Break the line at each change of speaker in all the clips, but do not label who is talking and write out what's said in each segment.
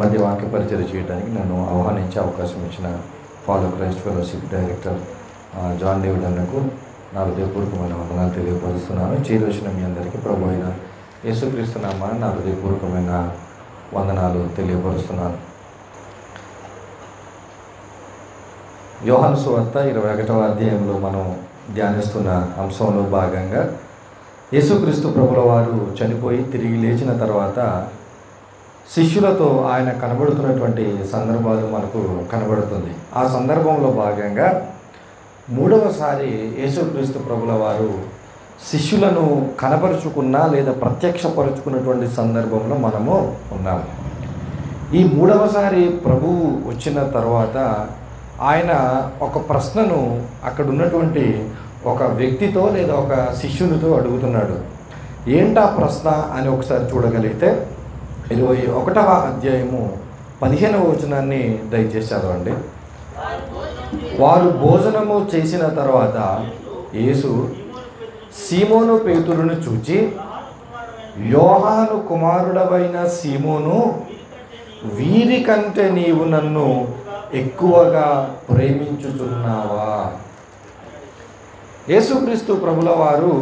మధ్య వాక్య పరిచయం చేయడానికి నన్ను ఆహ్వానించే అవకాశం ఇచ్చిన Follow Christ Fellowship director John David అన్నకు నా హృదయపూర్వకమైన వందనాలు తెలియపరుస్తున్నాను. చేరొచ్చిన మీ అందరికీ ప్రభు అయిన యేసుక్రీస్తు నామమున నా హృదయపూర్వకమైన వందనాలు తెలియపరుస్తున్నాను. యోహాను సువార్త 21వ అధ్యాయంలో మనం ధ్యానిస్తున్న అంశంలో భాగంగా యేసుక్రీస్తు ప్రభుల వారు చనిపోయి తిరిగి లేచిన తర్వాత శిష్యులతో ఆయన కనబడుతున్నటువంటి సందర్భాలు మనకు కనబడుతుంది. ఆ సందర్భంలో భాగంగా మూడవసారి యేసుక్రీస్తు ప్రభుల వారు శిష్యులను కనపరుచుకున్న లేదా ప్రత్యక్షపరుచుకున్నటువంటి సందర్భంలో మనము ఉన్నాము. ఈ మూడవసారి ప్రభువు వచ్చిన తర్వాత ఆయన ఒక ప్రశ్నను అక్కడ ఉన్నటువంటి ఒక వ్యక్తితో లేదా ఒక శిష్యునితో అడుగుతున్నాడు. ఏంటా ప్రశ్న అని ఒకసారి చూడగలిగితే 21వ అధ్యాయము 15వ వచనాన్ని దయచేసి చదవండి. వారు భోజనము చేసిన తర్వాత యేసు సీమోను పేతురును చూచి, యోహాను కుమారుడవైన సీమోను, వీరికంటే నీవు నన్ను ఎక్కువగా ప్రేమించుచున్నావా? యేసుక్రీస్తు ప్రభుల వారు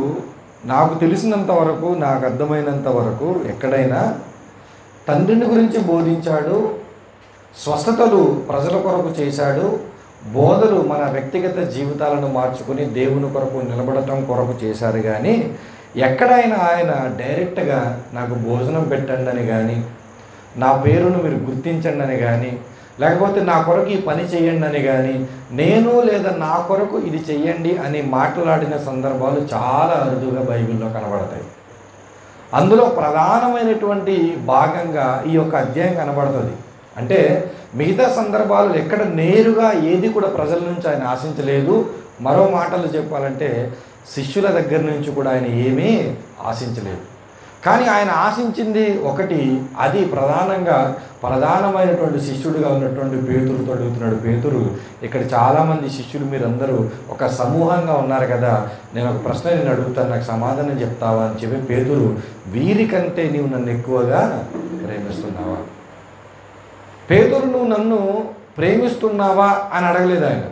నాకు తెలిసినంత వరకు, నాకు అర్థమైనంత వరకు ఎక్కడైనా తండ్రిని గురించి బోధించాడు, స్వస్థతలు ప్రజల కొరకు చేశాడు, బోధలు మన వ్యక్తిగత జీవితాలను మార్చుకుని దేవుని కొరకు నిలబడటం కొరకు చేశారు. కానీ ఎక్కడైనా ఆయన డైరెక్ట్గా నాకు భోజనం పెట్టండి అని కానీ, నా పేరును మీరు గుర్తించండి అని కానీ, లేకపోతే నా కొరకు ఈ పని చేయండి అని కానీ, నేను లేదా నా కొరకు ఇది చెయ్యండి అని మాట్లాడిన సందర్భాలు చాలా అరుదుగా బైబిల్లో కనబడతాయి. అందులో ప్రధానమైనటువంటి భాగంగా ఈ యొక్క అధ్యాయం కనబడుతుంది. అంటే మిగతా సందర్భాలు ఎక్కడ నేరుగా ఏది కూడా ప్రజల నుంచి ఆయన ఆశించలేదు. మరో మాటలు చెప్పాలంటే శిష్యుల దగ్గర నుంచి కూడా ఆయన ఏమీ ఆశించలేదు. కానీ ఆయన ఆశించింది ఒకటి, అది ప్రధానమైనటువంటి శిష్యుడిగా ఉన్నటువంటి పేతురుతో అడుగుతున్నాడు. పేతురు, ఇక్కడ చాలామంది శిష్యులు మీరందరూ ఒక సమూహంగా ఉన్నారు కదా, నేను ఒక ప్రశ్న నేను అడుగుతాను, నాకు సమాధానం చెప్తావా అని చెప్పి పేతురు, వీరికంటే నీవు నన్ను ఎక్కువగా ప్రేమిస్తున్నావా? పేతురు, నువ్వు నన్ను ప్రేమిస్తున్నావా అని అడగలేదు ఆయన.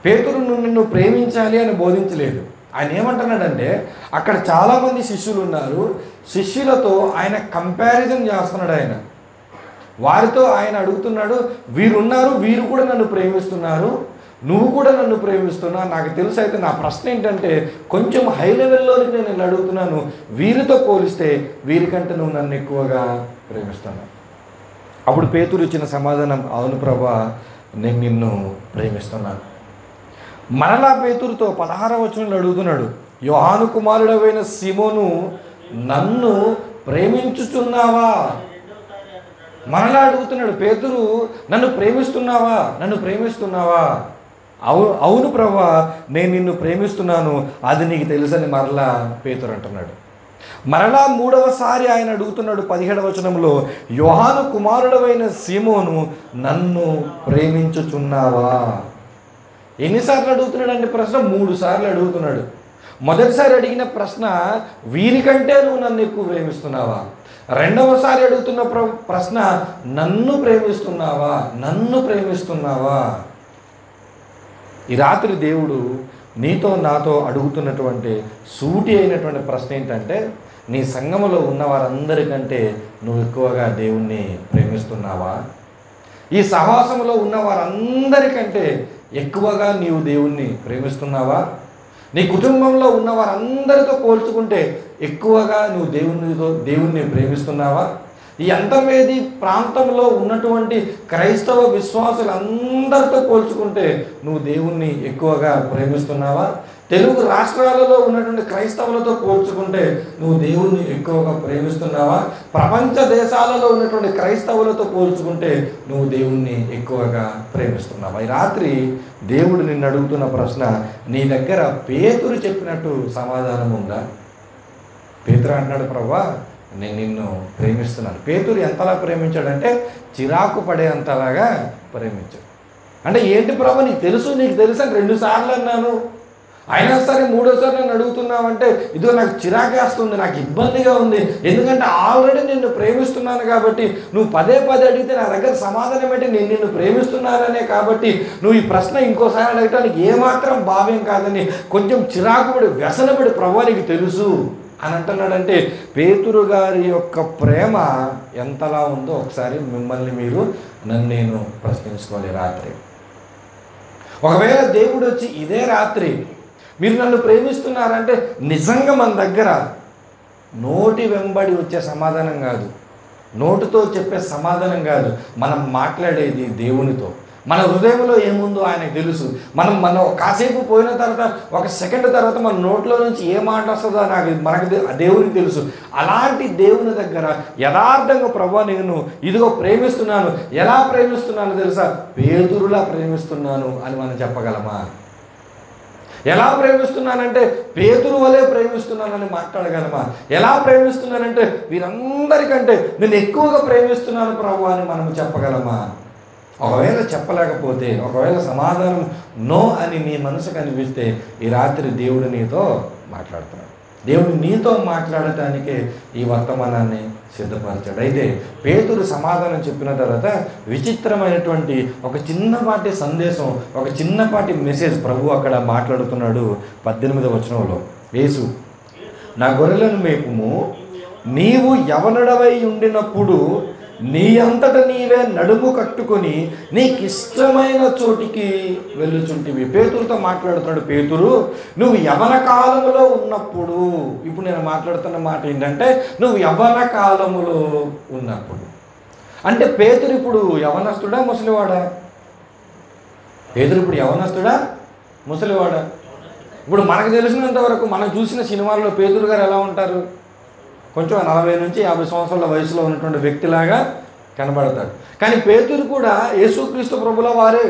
పేతురు నువ్వు నన్ను ప్రేమించాలి అని బోధించలేదు. ఆయన ఏమంటున్నాడంటే, అక్కడ చాలామంది శిష్యులు ఉన్నారు, శిష్యులతో ఆయన కంపారిజన్ చేస్తున్నాడు. ఆయన వారితో ఆయన అడుగుతున్నాడు, వీరున్నారు, వీరు కూడా నన్ను ప్రేమిస్తున్నారు, నువ్వు కూడా నన్ను ప్రేమిస్తున్నావు. నాకు తెలుసు. అయితే నా ప్రశ్న ఏంటంటే కొంచెం హై లెవెల్లోనికి నేను అడుగుతున్నాను, వీరితో పోలిస్తే వీరికంటే నువ్వు నన్ను ఎక్కువగా ప్రేమిస్తున్నావు. అప్పుడు పేతురు ఇచ్చిన సమాధానం, అవును ప్రభా, నేను నిన్ను ప్రేమిస్తున్నాను. మరలా పేతురుతో 16వ వచనంలో అడుగుతున్నాడు, యోహాను కుమారుడవైన సీమోను, నన్ను ప్రేమించుచున్నావా? మరలా అడుగుతున్నాడు పేతురు, నన్ను ప్రేమిస్తున్నావా? నన్ను ప్రేమిస్తున్నావా? అవును ప్రభా, నేను నిన్ను ప్రేమిస్తున్నాను, అది నీకు తెలుసని మరలా పేతురు అంటున్నాడు. మరలా మూడవసారి ఆయన అడుగుతున్నాడు 17వ వచనంలో, యోహాను కుమారుడవైన సీమోను, నన్ను ప్రేమించుచున్నావా? ఎన్నిసార్లు అడుగుతున్నాడు అంటే ప్రశ్న? 3 సార్లు అడుగుతున్నాడు. మొదటిసారి అడిగిన ప్రశ్న, వీరికంటే నువ్వు నన్ను ఎక్కువ ప్రేమిస్తున్నావా? రెండవసారి అడుగుతున్న ప్రశ్న, నన్ను ప్రేమిస్తున్నావా? నన్ను ప్రేమిస్తున్నావా? ఈ రాత్రి దేవుడు నీతో నాతో అడుగుతున్నటువంటి సూటి అయినటువంటి ప్రశ్న ఏంటంటే, నీ సంఘములో ఉన్న వారందరికంటే నువ్వు ఎక్కువగా దేవుణ్ణి ప్రేమిస్తున్నావా? ఈ సహవాసంలో ఉన్న వారందరికంటే ఎక్కువగా నీవు దేవుణ్ణి ప్రేమిస్తున్నావా? నీ కుటుంబంలో ఉన్న వారందరితో పోల్చుకుంటే ఎక్కువగా నువ్వు దేవుణ్ణి ప్రేమిస్తున్నావా? ఈ అంతర్వేది ప్రాంతంలో ఉన్నటువంటి క్రైస్తవ విశ్వాసులందరితో పోల్చుకుంటే నువ్వు దేవుణ్ణి ఎక్కువగా ప్రేమిస్తున్నావా? తెలుగు రాష్ట్రాలలో ఉన్నటువంటి క్రైస్తవులతో పోల్చుకుంటే నువ్వు దేవుణ్ణి ఎక్కువగా ప్రేమిస్తున్నావా? ప్రపంచ దేశాలలో ఉన్నటువంటి క్రైస్తవులతో పోల్చుకుంటే నువ్వు దేవుణ్ణి ఎక్కువగా ప్రేమిస్తున్నావా? ఈ రాత్రి దేవుడు నిన్ను అడుగుతున్న ప్రశ్న, నీ దగ్గర పేతురు చెప్పినట్టు సమాధానం ఉందా? పేతురు అంటున్నాడు, ప్రభా, నేను నిన్ను ప్రేమిస్తున్నాను. పేతురు ఎంతలా ప్రేమించాడంటే చిరాకు పడే అంతలాగా ప్రేమించాడు. అంటే ఏంటి ప్రభా, నీకు తెలుసు అని 2 సార్లు అన్నాను, అయినా సరే మూడోసారి నన్ను అడుగుతున్నావంటే ఇదిగో నాకు చిరాకేస్తుంది, నాకు ఇబ్బందిగా ఉంది, ఎందుకంటే ఆల్రెడీ నిన్ను ప్రేమిస్తున్నాను కాబట్టి నువ్వు పదే పదే అడిగితే నా దగ్గర సమాధానం ఏంటి, నేను నిన్ను ప్రేమిస్తున్నాననే కాబట్టి నువ్వు ఈ ప్రశ్న ఇంకోసారి అడగటానికి ఏమాత్రం భావ్యం కాదని కొంచెం చిరాకుపడి వ్యసనపడి ప్రభువా నీకు తెలుసు అని అంటున్నాడంటే పేతురు గారి యొక్క ప్రేమ ఎంతలా ఉందో ఒకసారి మిమ్మల్ని మీరు నన్ను నేను ప్రశ్నించుకోవాలి. రాత్రి ఒకవేళ దేవుడు వచ్చి ఇదే రాత్రి మీరు నన్ను ప్రేమిస్తున్నారంటే నిజంగా మన దగ్గర నోటి వెంబడి వచ్చే సమాధానం కాదు, నోటితో చెప్పే సమాధానం కాదు, మనం మాట్లాడేది దేవునితో. మన హృదయంలో ఏముందో ఆయనకు తెలుసు. మనం కాసేపు పోయిన తర్వాత ఒక సెకండ్ తర్వాత మన నోట్లో నుంచి ఏ మాట వస్తుందో మనకు దేవునికి తెలుసు. అలాంటి దేవుని దగ్గర యథార్థంగా ప్రభువా నేను ఇదిగో ప్రేమిస్తున్నాను, ఎలా ప్రేమిస్తున్నాను తెలుసా, పేతురులా ప్రేమిస్తున్నాను అని మనం చెప్పగలమా? ఎలా ప్రేమిస్తున్నానంటే పేతురు వలే ప్రేమిస్తున్నానని మాట్లాడగలమా? ఎలా ప్రేమిస్తున్నానంటే వీరందరికంటే నేను ఎక్కువగా ప్రేమిస్తున్నాను ప్రభువా అని మనం చెప్పగలమా? ఒకవేళ చెప్పలేకపోతే, ఒకవేళ సమాధానం నో అని నీ మనసుకు అనిపిస్తే ఈ రాత్రి దేవుడు నీతో మాట్లాడుతున్నాడు. దేవుడు నీతో మాట్లాడటానికే ఈ వర్తమానాన్ని సిద్ధపరిచాడు. అయితే పేతురు సమాధానం చెప్పిన తర్వాత విచిత్రమైనటువంటి ఒక చిన్నపాటి సందేశం, ఒక చిన్నపాటి మెసేజ్ ప్రభు అక్కడ మాట్లాడుతున్నాడు. 18వ వచనంలో యేసు, నా గొర్రెలను మేపుము, నీవు యవనుడవై ఉండినప్పుడు నీ అంతట నీవే నడుము కట్టుకొని నీకు ఇష్టమైన చోటికి వెళ్ళుచుంటివి. పేతురుతో మాట్లాడుతున్నాడు. పేతురు, నువ్వు యవన కాలములో ఉన్నప్పుడు, ఇప్పుడు నేను మాట్లాడుతున్న మాట ఏంటంటే నువ్వు యవన కాలములో ఉన్నప్పుడు అంటే పేతురు ఇప్పుడు యవనస్తుడా ముసలివాడా? పేతురు ఇప్పుడు యవనస్తుడా ముసలివాడా? ఇప్పుడు మనకు తెలిసినంత వరకు మనం చూసిన సినిమాల్లో పేతురు గారు ఎలా ఉంటారు? కొంచెం 40 నుంచి 50 సంవత్సరాల వయసులో ఉన్నటువంటి వ్యక్తిలాగా కనబడతాడు. కానీ పేతురు కూడా యేసుక్రీస్తు ప్రభుల వారే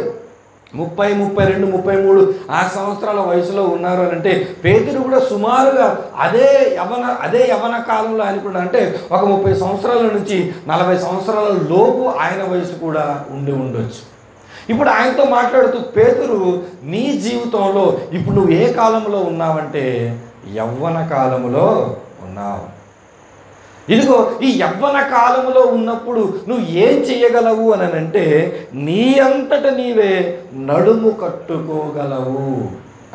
30, 32, 33 ఆ సంవత్సరాల వయసులో ఉన్నారు అని అంటే పేతురు కూడా సుమారుగా అదే యవన కాలంలో ఆయన కూడా అంటే ఒక 30 సంవత్సరాల నుంచి 40 సంవత్సరాల లోపు ఆయన వయసు కూడా ఉండొచ్చు. ఇప్పుడు ఆయనతో మాట్లాడుతూ పేతురు, నీ జీవితంలో ఇప్పుడు నువ్వు ఏ కాలంలో ఉన్నావంటే యవ్వన కాలంలో ఉన్నావు. ఇదిగో ఈ యవ్వన కాలంలో ఉన్నప్పుడు నువ్వు ఏం చేయగలవు అని అంటే నీ అంతట నీవే నడుము కట్టుకోగలవు.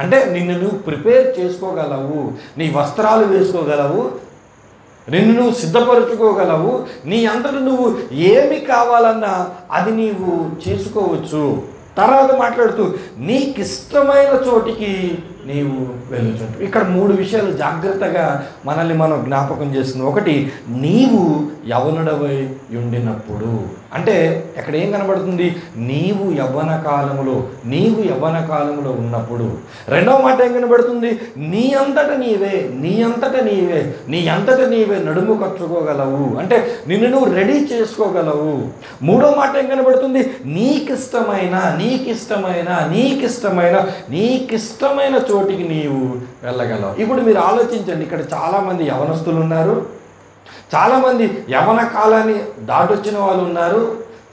అంటే నిన్ను నువ్వు ప్రిపేర్ చేసుకోగలవు, నీ వస్త్రాలు వేసుకోగలవు, నిన్ను నువ్వు సిద్ధపరచుకోగలవు, నీ అంతట నువ్వు ఏమి కావాలన్నా అది నీవు చేసుకోవచ్చు. తర్వాత మాట్లాడుతూ నీకు ఇష్టమైన చోటికి నీవు వెళ్ళుచుంటావు. ఇక్కడ 3 విషయాలు జాగ్రత్తగా మనల్ని మనం జ్ఞాపకం చేస్తుంది. ఒకటి, నీవు యవనుడవై ఉండినప్పుడు అంటే ఇక్కడ ఏం కనబడుతుంది? నీవు యవ్వన కాలములో ఉన్నప్పుడు. రెండవ మాట ఏం కనబడుతుంది? నీ అంతట నీవే నడుము కట్టుకోగలవు అంటే నిన్ను నువ్వు రెడీ చేసుకోగలవు. మూడో మాట ఏం కనబడుతుంది? నీకిష్టమైన చోటికి నీవు వెళ్ళగలవు. ఇప్పుడు మీరు ఆలోచించండి, ఇక్కడ చాలామంది యవనస్తులు ఉన్నారు, చాలామంది యవ్వన కాలాన్ని దాటొచ్చిన వాళ్ళు ఉన్నారు,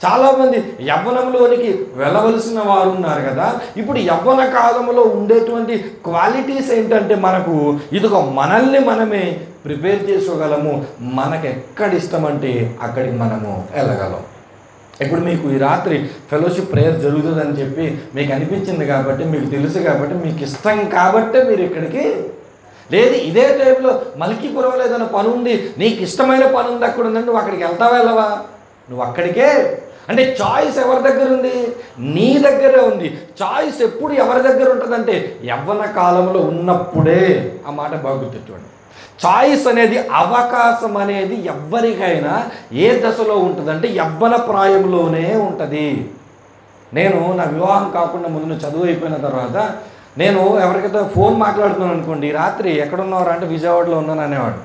చాలామంది యవ్వనంలోనికి వెళ్ళవలసిన వారు ఉన్నారు కదా. ఇప్పుడు యవ్వన కాలంలో ఉండేటువంటి క్వాలిటీస్ ఏంటంటే మనకు ఇదిగో మనల్ని మనమే ప్రిపేర్ చేసుకోగలము, మనకు ఎక్కడ ఇష్టమంటే అక్కడికి మనము వెళ్ళగలం. ఇప్పుడు మీకు ఈ రాత్రి ఫెలోషిప్ ప్రేయర్ జరుగుతుందని చెప్పి మీకు అనిపించింది కాబట్టి, మీకు తెలుసు కాబట్టి, మీకు ఇష్టం కాబట్టే మీరు ఇక్కడికి లేదు. ఇదే టైంలో మల్కీపురంలో ఏదైనా పని ఉంది, నీకు ఇష్టమైన పని ఉంది, అక్కడ ఉందంటే నువ్వు అక్కడికి వెళ్ళవా? నువ్వు అక్కడికే. అంటే చాయిస్ ఎవరి దగ్గర ఉంది? నీ దగ్గరే ఉంది. చాయిస్ ఎప్పుడు ఎవరి దగ్గర ఉంటుందంటే యవ్వన కాలంలో ఉన్నప్పుడే. ఆ మాట బాగా గుర్తుంచుకోండి. చాయిస్ అనేది, అవకాశం అనేది ఎవరికైనా ఏ దశలో ఉంటుందంటే యవ్వన ప్రాయంలోనే ఉంటుంది. నేను నా వివాహం కాకుండా ముందు చదువు అయిపోయిన తర్వాత నేను ఎవరికైతే ఫోన్ మాట్లాడుతున్నాను అనుకోండి, రాత్రి ఎక్కడున్నావు అంటే విజయవాడలో ఉన్నాను అనేవాడు.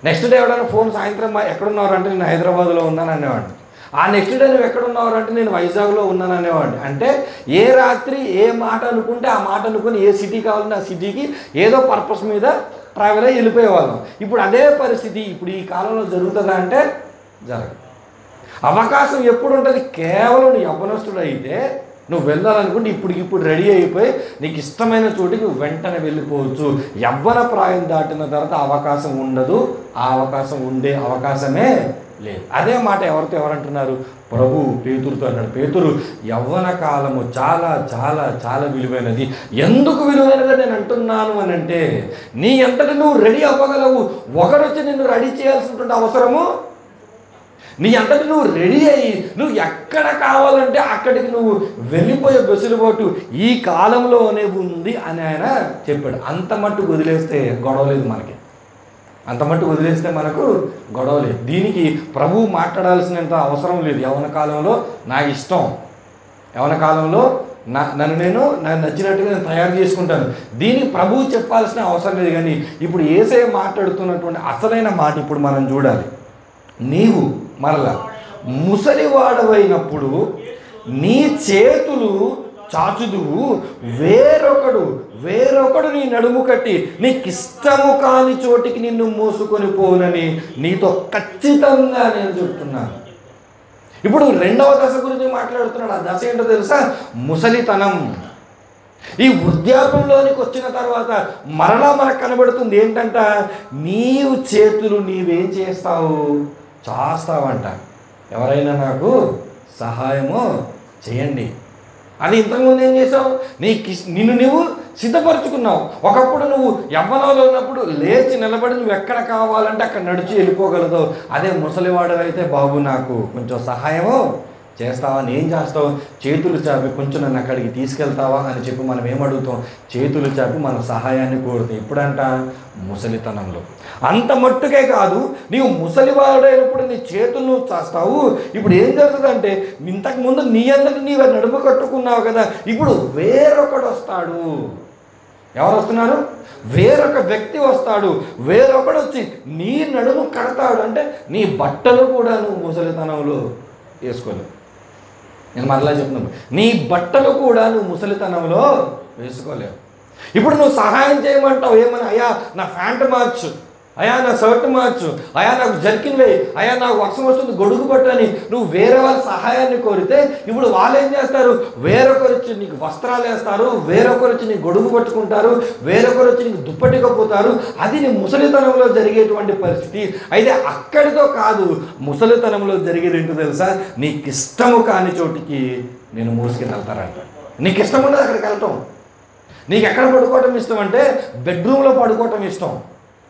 నెక్స్ట్ డే ఎవరైనా ఫోన్ సాయంత్రం ఎక్కడున్నారు అంటే నేను హైదరాబాద్లో ఉన్నాను అనేవాడు. ఆ నెక్స్ట్ డే నువ్వు ఎక్కడున్నావు అంటే నేను వైజాగ్లో ఉన్నాను అనేవాడు. అంటే ఏ రాత్రి ఏ మాట అనుకుంటే ఆ మాట అనుకుని ఏ సిటీ కావాలంటే ఆ సిటీకి ఏదో పర్పస్ మీద ట్రావెల్ అయ్యి వెళ్ళిపోయేవాళ్ళం. ఇప్పుడు అదే పరిస్థితి ఇప్పుడు ఈ కాలంలో జరుగుతుందా అంటే జరగదు. అవకాశం ఎప్పుడు ఉంటుంది? కేవలం యవ్వనస్తుడు అయితే నువ్వు వెళ్ళాలనుకుంటే ఇప్పుడు రెడీ అయిపోయి నీకు ఇష్టమైన చోటికి వెంటనే వెళ్ళిపోవచ్చు. యవ్వన ప్రాయం దాటిన తర్వాత అవకాశం ఉండదు, ఆ అవకాశం ఉండే అవకాశమే లేదు. అదే మాట ఎవరంటున్నారు? ప్రభు పేతురుతో అన్నాడు. పేతురు, యవ్వన కాలము చాలా చాలా చాలా విలువైనది. ఎందుకు విలువైనది నేను అంటున్నాను అని అంటే, నీ అంతటి నువ్వు రెడీ అవ్వగలవు. ఒకరొచ్చి నిన్ను రెడీ చేయాల్సినటువంటి అవసరము, నీ అంతటి నువ్వు రెడీ అయ్యి నువ్వు ఎక్కడ కావాలంటే అక్కడికి నువ్వు వెళ్ళిపోయే వెసులుబాటు ఈ కాలంలోనే ఉంది అని ఆయన చెప్పాడు. అంత మట్టుకు వదిలేస్తే గొడవ లేదు మనకి, అంత మట్టుకు వదిలేస్తే మనకు గొడవ లేదు. దీనికి ప్రభువు మాట్లాడాల్సినంత అవసరం లేదు. యవ్వన కాలంలో నా ఇష్టం, యవ్వన కాలంలో నాకు నచ్చినట్టుగా నేను తయారు చేసుకుంటాను, దీనికి ప్రభువు చెప్పాల్సిన అవసరం లేదు. కానీ ఇప్పుడు యేసయ్య మాట్లాడుతున్నటువంటి అసలైన మాట ఇప్పుడు మనం చూడాలి. నీవు మరలా ముసలివాడవైనప్పుడు నీ చేతులు చాచుదువు, వేరొకడు నీ నడుము కట్టి నీకిష్టము కాని చోటికి నిన్ను మోసుకొని పోనని నీతో ఖచ్చితంగా నేను చెప్తున్నాను. ఇప్పుడు రెండవ దశ గురించి మాట్లాడుతున్నాడు. ఆ దశ ఏంటో తెలుసా? ముసలితనం. ఈ వృద్ధాప్యంలోనికి వచ్చిన తర్వాత మరలా మనకు కనబడుతుంది ఏంటంట, నీవు చేతులు నీవేం చేస్తావు? చాస్తావంట. ఎవరైనా నాకు సహాయము చేయండి అని. ఇంతకుముందు ఏం చేసావు? నిన్ను నువ్వు సిద్ధపరచుకున్నావు. ఒకప్పుడు నువ్వు యవ్వనంలో ఉన్నప్పుడు లేచి నిలబడి నువ్వు ఎక్కడ కావాలంటే అక్కడ నడిచి వెళ్ళిపోగలదు. అదే ముసలివాడవైతే, బాబు నాకు కొంచెం సహాయము చేస్తావా? ఏం చేస్తావు? చేతులు చాపి కొంచెం నన్ను అక్కడికి తీసుకెళ్తావా అని చెప్పి మనం ఏమడుగుతాం? చేతులు చాపి మన సహాయాన్ని కోరుతాం. ఇప్పుడంట ముసలితనంలో. అంత మట్టుకే కాదు, నీవు ముసలివాడైనప్పుడు నీ చేతులు నువ్వు చాస్తావు. ఇప్పుడు ఏం జరుగుతుందంటే, ఇంతకుముందు నీ అందరికి నీవు నడుము కట్టుకున్నావు కదా, ఇప్పుడు వేరొకడు వస్తాడు. ఎవరు వస్తున్నారు? వేరొక వ్యక్తి వస్తాడు. వేరొకడు వచ్చి నీ నడుము కడతాడు. అంటే నీ బట్టలు కూడా నువ్వు ముసలితనంలో వేసుకోలేవు. నేను మరలా చెప్తున్నాను, నీ బట్టలు కూడా నువ్వు ముసలితనంలో వేసుకోలేవు. ఇప్పుడు నువ్వు సహాయం చేయమంటావు. ఏమని? అయ్యా నా ప్యాంటు మార్చు, అయ్యా నా షర్ట్ మార్చు, అయ్యా నాకు జర్కిన్ వేయి, అయ్యా నాకు వర్షం వస్తుంది గొడుగు పట్టని నువ్వు వేరే వాళ్ళ సహాయాన్ని కోరితే, ఇప్పుడు వాళ్ళు ఏం చేస్తారు? వేరొకరు వచ్చి నీకు వస్త్రాలు వేస్తారు, వేరొకరు వచ్చి నీకు గొడుగు పట్టుకుంటారు, వేరొకరు వచ్చి నీకు దుప్పటి కప్పుతారు. అది నీ ముసలితనంలో జరిగేటువంటి పరిస్థితి. అయితే అక్కడితో కాదు, ముసలితనంలో జరిగేది ఏంటో తెలుసా? నీకు ఇష్టము కాని చోటికి నేను మోసుకెళ్తారంట. నీకు ఇష్టం ఉండదు అక్కడికి వెళ్ళటం. నీకు ఎక్కడ పడుకోవటం ఇష్టం అంటే బెడ్రూమ్లో పడుకోవటం ఇష్టం.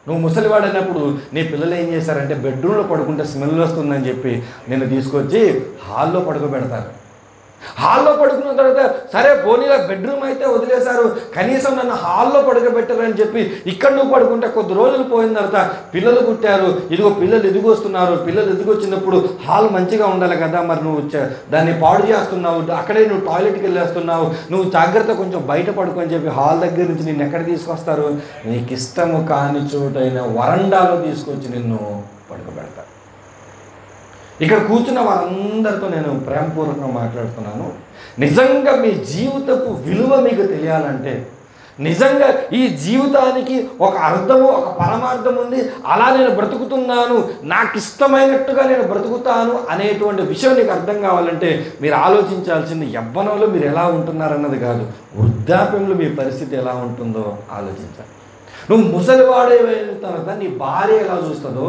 నువ్వు ముసలివాడైనప్పుడు నీ పిల్లలు ఏం చేశారంటే, బెడ్రూమ్లో పడుకుంటే స్మెల్ వస్తుందని చెప్పి నేను తీసుకొచ్చి హాల్లో పడుకోబెడతారు. హాల్లో పడుకున్న తర్వాత సరే పోనీలా బెడ్రూమ్ అయితే వదిలేశారు, కనీసం నన్ను హాల్లో పడుకోబెట్టారని చెప్పి ఇక్కడ నువ్వు పడుకుంటే కొద్ది రోజులు పోయిన తర్వాత పిల్లలు పుట్టారు, ఇదిగో పిల్లలు ఎదిగొస్తున్నారు. పిల్లలు ఎదిగొచ్చినప్పుడు హాల్ మంచిగా ఉండాలి కదా, మరి నువ్వు దాన్ని పాడు చేస్తున్నావు, అక్కడే నువ్వు టాయిలెట్కి వెళ్ళేస్తున్నావు, నువ్వు జాగ్రత్త కొంచెం బయట పడుకొని చెప్పి హాల్ దగ్గర నుంచి నిన్ను ఎక్కడ తీసుకొస్తారు? నీకు ఇష్టము కాని చోటైన వరండాలో తీసుకొచ్చి నిన్ను పడుకోబెడతారు. ఇక్కడ కూర్చున్న వారందరితో నేను ప్రేమపూర్వకంగా మాట్లాడుతున్నాను. నిజంగా మీ జీవితపు విలువ మీకు తెలియాలంటే, నిజంగా ఈ జీవితానికి ఒక అర్థము, ఒక పరమార్థం ఉంది, అలా నేను బ్రతుకుతున్నాను, నాకు ఇష్టమైనట్టుగా నేను బ్రతుకుతాను అనేటువంటి విషయం నీకు అర్థం కావాలంటే మీరు ఆలోచించాల్సింది యవ్వనంలో మీరు ఎలా ఉంటున్నారన్నది కాదు, వృద్ధాప్యంలో మీ పరిస్థితి ఎలా ఉంటుందో ఆలోచించాలి. నువ్వు ముసలివాడైన తర్వాత నీ భార్య ఎలా చూస్తుందో,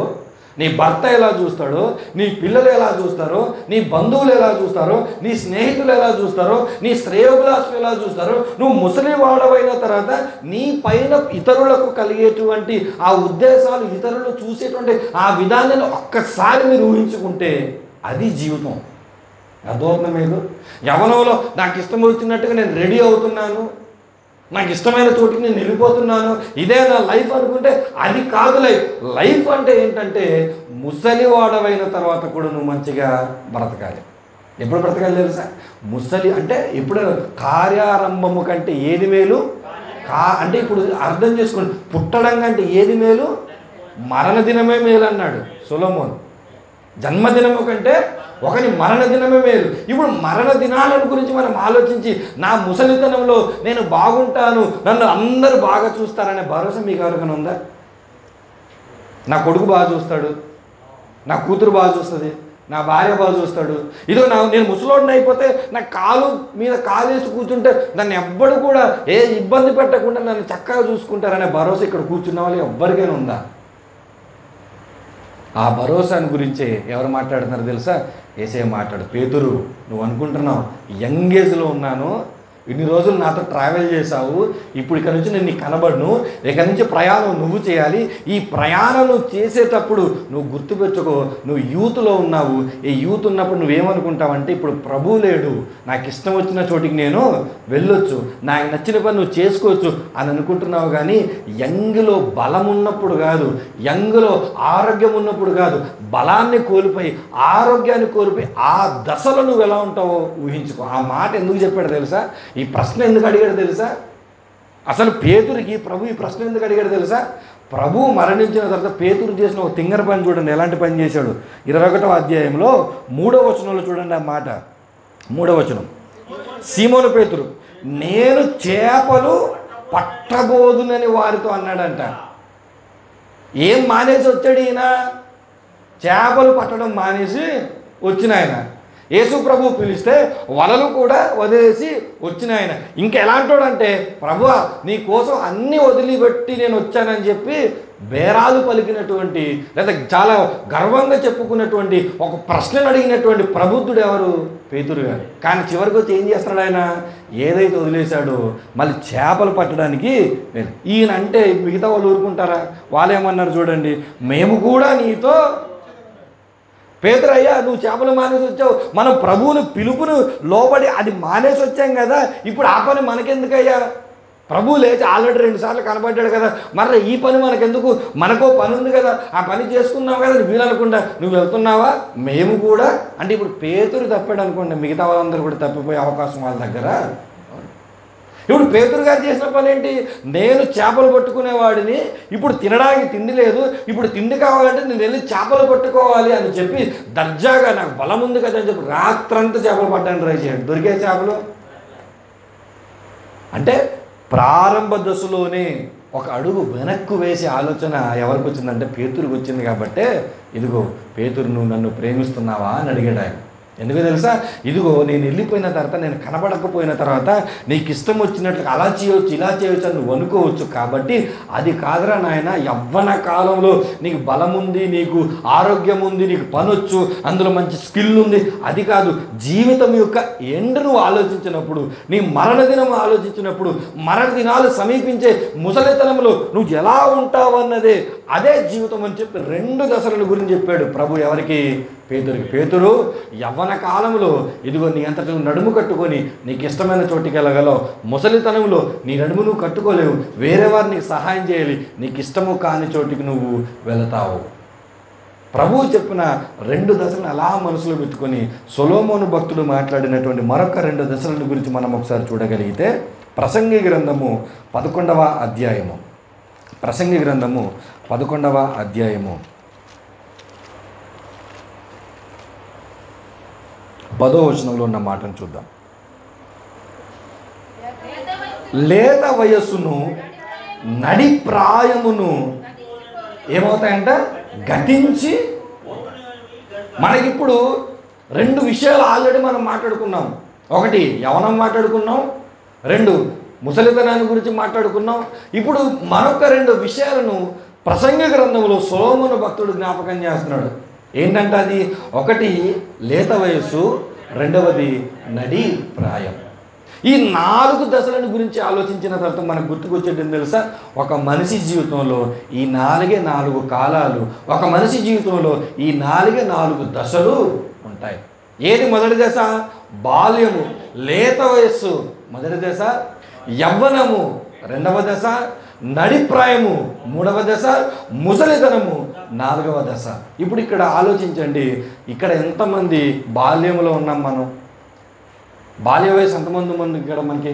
నీ భర్త ఎలా చూస్తాడో, నీ పిల్లలు ఎలా చూస్తారో, నీ బంధువులు ఎలా చూస్తారో, నీ స్నేహితులు ఎలా చూస్తారో, నీ శ్రేయోభిలాషులు ఎలా చూస్తారో, నువ్వు ముసలివాడవైన తర్వాత నీ పైన ఇతరులకు కలిగేటువంటి ఆ ఉద్దేశాలు, ఇతరులు చూసేటువంటి ఆ విధానాన్ని ఒక్కసారి మీరు ఊహించుకుంటే అది జీవితం. అర్థమవుతుంది మీకు? యవ్వనంలో నాకు ఇష్టం వచ్చినట్టుగా నేను రెడీ అవుతున్నాను, నాకు ఇష్టమైన చోటికి నేను వెళ్ళిపోతున్నాను, ఇదే నా లైఫ్ అనుకుంటే అది కాదు లైఫ్. లైఫ్ అంటే ఏంటంటే ముసలివాడవైన తర్వాత కూడా నువ్వు మంచిగా బ్రతకాలి. ఎప్పుడు బ్రతకాలి తెలుసా? ముసలి అంటే ఎప్పుడు కార్యారంభము కంటే ఏది మేలు? అంటే ఇప్పుడు అర్థం చేసుకోండి, పుట్టడం కంటే ఏది మేలు? మరణ దినమే మేలు అన్నాడు సొలొమోను. జన్మదినము కంటే ఒకని మరణ దినమే మేలు. ఇప్పుడు మరణ దినాలను గురించి మనం ఆలోచించి నా ముసలితనంలో నేను బాగుంటాను, నన్ను అందరూ బాగా చూస్తారనే భరోసా మీకు ఎవరికైనా ఉందా? నా కొడుకు బాగా చూస్తాడు, నా కూతురు బాగా చూస్తుంది, నా భార్య బాగా చూస్తాడు. ఇదో నేను ముసలోడిని అయిపోతే నా కాలు మీద కాలేసి కూర్చుంటే నన్ను ఎవ్వడు కూడా ఏ ఇబ్బంది పెట్టకుండా నన్ను చక్కగా చూసుకుంటారనే భరోసా ఇక్కడ కూర్చున్న వాళ్ళు ఎవ్వరికైనా ఉందా? ఆ భరోసాని గురించే ఎవరు మాట్లాడుతున్నారు తెలుసా? యేసయ్య మాట్లాడు. పేతురు, నువ్వు అనుకుంటున్నావు యంగ్ ఏజ్లో ఉన్నాను, ఇన్ని రోజులు నాతో ట్రావెల్ చేశావు, ఇప్పుడు ఇక్కడ నుంచి నేను నీకు కనబడను, ఇక్కడి నుంచి ప్రయాణం నువ్వు చేయాలి. ఈ ప్రయాణం నువ్వు చేసేటప్పుడు నువ్వు గుర్తుపెట్టుకో, నువ్వు యూత్లో ఉన్నావు. ఈ యూత్ ఉన్నప్పుడు నువ్వేమనుకుంటావంటే ఇప్పుడు ప్రభువు లేడు, నాకు ఇష్టం వచ్చిన చోటికి నేను వెళ్ళొచ్చు, నాకు నచ్చిన పని నువ్వు చేసుకోవచ్చు అని అనుకుంటున్నావు. కానీ యంగ్లో బలం ఉన్నప్పుడు కాదు, యంగ్లో ఆరోగ్యం ఉన్నప్పుడు కాదు, బలాన్ని కోల్పోయి ఆరోగ్యాన్ని కోల్పోయి ఆ దశలో నువ్వు ఎలా ఉంటావో ఊహించుకో. ఆ మాట ఎందుకు చెప్పాడు తెలుసా? ఈ ప్రశ్న ఎందుకు అడిగాడు తెలుసా? అసలు పేతురికి ప్రభు ఈ ప్రశ్న ఎందుకు అడిగాడు తెలుసా? ప్రభువు మరణించిన తర్వాత పేతురు చేసిన ఒక తింగర పని చూడండి, ఎలాంటి పని చేశాడు. 21వ అధ్యాయంలో 3వ వచనంలో చూడండి ఆ మాట. 3వ వచనం, సీమోను పేతురు, నేను చేపలు పట్టబోదునని వారితో అన్నాడంట. ఏం మానేసి వచ్చాడు ఈయన? చేపలు పట్టడం మానేసి వచ్చిన ఆయన. యేసు ప్రభు పిలిస్తే వలలు కూడా వదిలేసి వచ్చిన ఆయన. ఇంకా ఎలాంటోడంటే, ప్రభువా నీ కోసం అన్నీ వదిలిపెట్టి నేను వచ్చానని చెప్పి బేరాలు పలికినటువంటి, లేదా చాలా గర్వంగా చెప్పుకున్నటువంటి, ఒక ప్రశ్నను అడిగినటువంటి ప్రబుద్ధుడు ఎవరు? పేతురు గారు. కానీ చివరికి వచ్చి ఏం చేస్తున్నాడు ఆయన? ఏదైతే వదిలేశాడో మళ్ళీ చేపలు పట్టడానికి ఈయన అంటే మిగతా వాళ్ళు ఊరుకుంటారా? వాళ్ళు ఏమన్నారు చూడండి, మేము కూడా నీతో. పేతురయ్యా, నువ్వు చేపలు మానేసి వచ్చావు, మనం ప్రభువుని పిలుపును లోబడి అది మానేసి వచ్చాం కదా, ఇప్పుడు ఆ పని మనకెందుకయ్యా? ప్రభువు లేచి ఆల్రెడీ 2 సార్లు కనబడ్డాడు కదా, మరి ఈ పని మనకెందుకు? మనకో పని ఉంది కదా, ఆ పని చేసుకున్నావు కదా, వీలనుకుంటా నువ్వు వెళ్తున్నావా? మేము కూడా. అంటే ఇప్పుడు పేతురు తప్పాడు అనుకోండి, మిగతా వాళ్ళందరూ కూడా తప్పిపోయే అవకాశం వాళ్ళ దగ్గర. ఇప్పుడు పేతురు గారు చేసిన పని ఏంటి? నేను చేపలు పట్టుకునేవాడిని, ఇప్పుడు తినడానికి తిండి లేదు, ఇప్పుడు తిండి కావాలంటే నేను వెళ్ళి చేపలు పట్టుకోవాలి అని చెప్పి దర్జాగా నాకు బలం ఉంది కదా అని చెప్పి రాత్రంతా చేపలు పట్టడానికి ట్రై చేయండి. దొరికే చేపలు అంటే ప్రారంభ దశలోనే ఒక అడుగు వెనక్కు వేసే ఆలోచన ఎవరికి వచ్చిందంటే పేతురుకు వచ్చింది. కాబట్టి ఇదిగో పేతురు, నువ్వు నన్ను ప్రేమిస్తున్నావా అని అడిగాడు ఆయన. ఎందుకో తెలుసా? ఇదిగో నేను వెళ్ళిపోయిన తర్వాత, నేను కనబడకపోయిన తర్వాత నీకు ఇష్టం వచ్చినట్లుగా అలా చేయవచ్చు ఇలా చేయవచ్చు అని నువ్వు అనుకోవచ్చు. కాబట్టి అది కాదురా నాయన, యవ్వన కాలంలో నీకు బలం ఉంది, నీకు ఆరోగ్యం ఉంది, నీకు పనొచ్చు, అందులో మంచి స్కిల్ ఉంది, అది కాదు. జీవితం యొక్క ఎండ్ నువ్వు ఆలోచించినప్పుడు, నీ మరణ దినం ఆలోచించినప్పుడు, మరణ దినాలు సమీపించే ముసలితనంలో నువ్వు ఎలా ఉంటావు అన్నదే అదే జీవితం అని చెప్పి 2 దశల గురించి చెప్పాడు ప్రభు. ఎవరికి? పేతురికి. పేతురు, యవ్వన కాలంలో ఇదిగో నీ అంతటి నడుము కట్టుకొని నీకు ఇష్టమైన చోటికి వెళ్ళగలవు, ముసలితనంలో నీ నడుము నువ్వు కట్టుకోలేవు, వేరే వారు నీకు సహాయం చేయాలి, నీకు ఇష్టము కాని చోటికి నువ్వు వెళతావు. ప్రభువు చెప్పిన 2 దశలను అలా మనసులో పెట్టుకొని సొలొమోను భక్తుడు మాట్లాడినటువంటి మరొక 2 దశల గురించి మనం ఒకసారి చూడగలిగితే, ప్రసంగి గ్రంథము 11వ అధ్యాయము, ప్రసంగి గ్రంథము 11వ అధ్యాయము 10వ వచనంలో ఉన్న మాటను చూద్దాం. లేత వయస్సును నడి ప్రాయమును ఏమవుతాయంట? గతించి. మనకిప్పుడు 2 విషయాలు ఆల్రెడీ మనం మాట్లాడుకున్నాం. 1 యవనం మాట్లాడుకున్నాం, 2 ముసలితనాన్ని గురించి మాట్లాడుకున్నాం. ఇప్పుడు మరొక 2 విషయాలను ప్రసంగి గ్రంథంలో సొలొమోను భక్తుడు జ్ఞాపకం చేస్తున్నాడు. ఏంటంటే అది 1 లేత వయస్సు, 2వది నడి ప్రాయం. ఈ 4 దశలను గురించి ఆలోచించిన తర్వాత మనకు గుర్తుకొచ్చేది తెలుసా? ఒక మనిషి జీవితంలో ఈ 4 కాలాలు, ఒక మనిషి జీవితంలో ఈ 4 దశలు ఉంటాయి. ఏది మొదటి దశ? బాల్యము, లేత వయస్సు మొదటి దశ, యవ్వనము 2వ దశ, నడిప్రాయము 3వ దశ, ముసలితనము 4వ దశ. ఇప్పుడు ఇక్కడ ఆలోచించండి, ఇక్కడ ఎంతమంది బాల్యంలో ఉన్నాం మనం? బాల్య వయసు ఎంతమంది ఇక్కడ మనకి?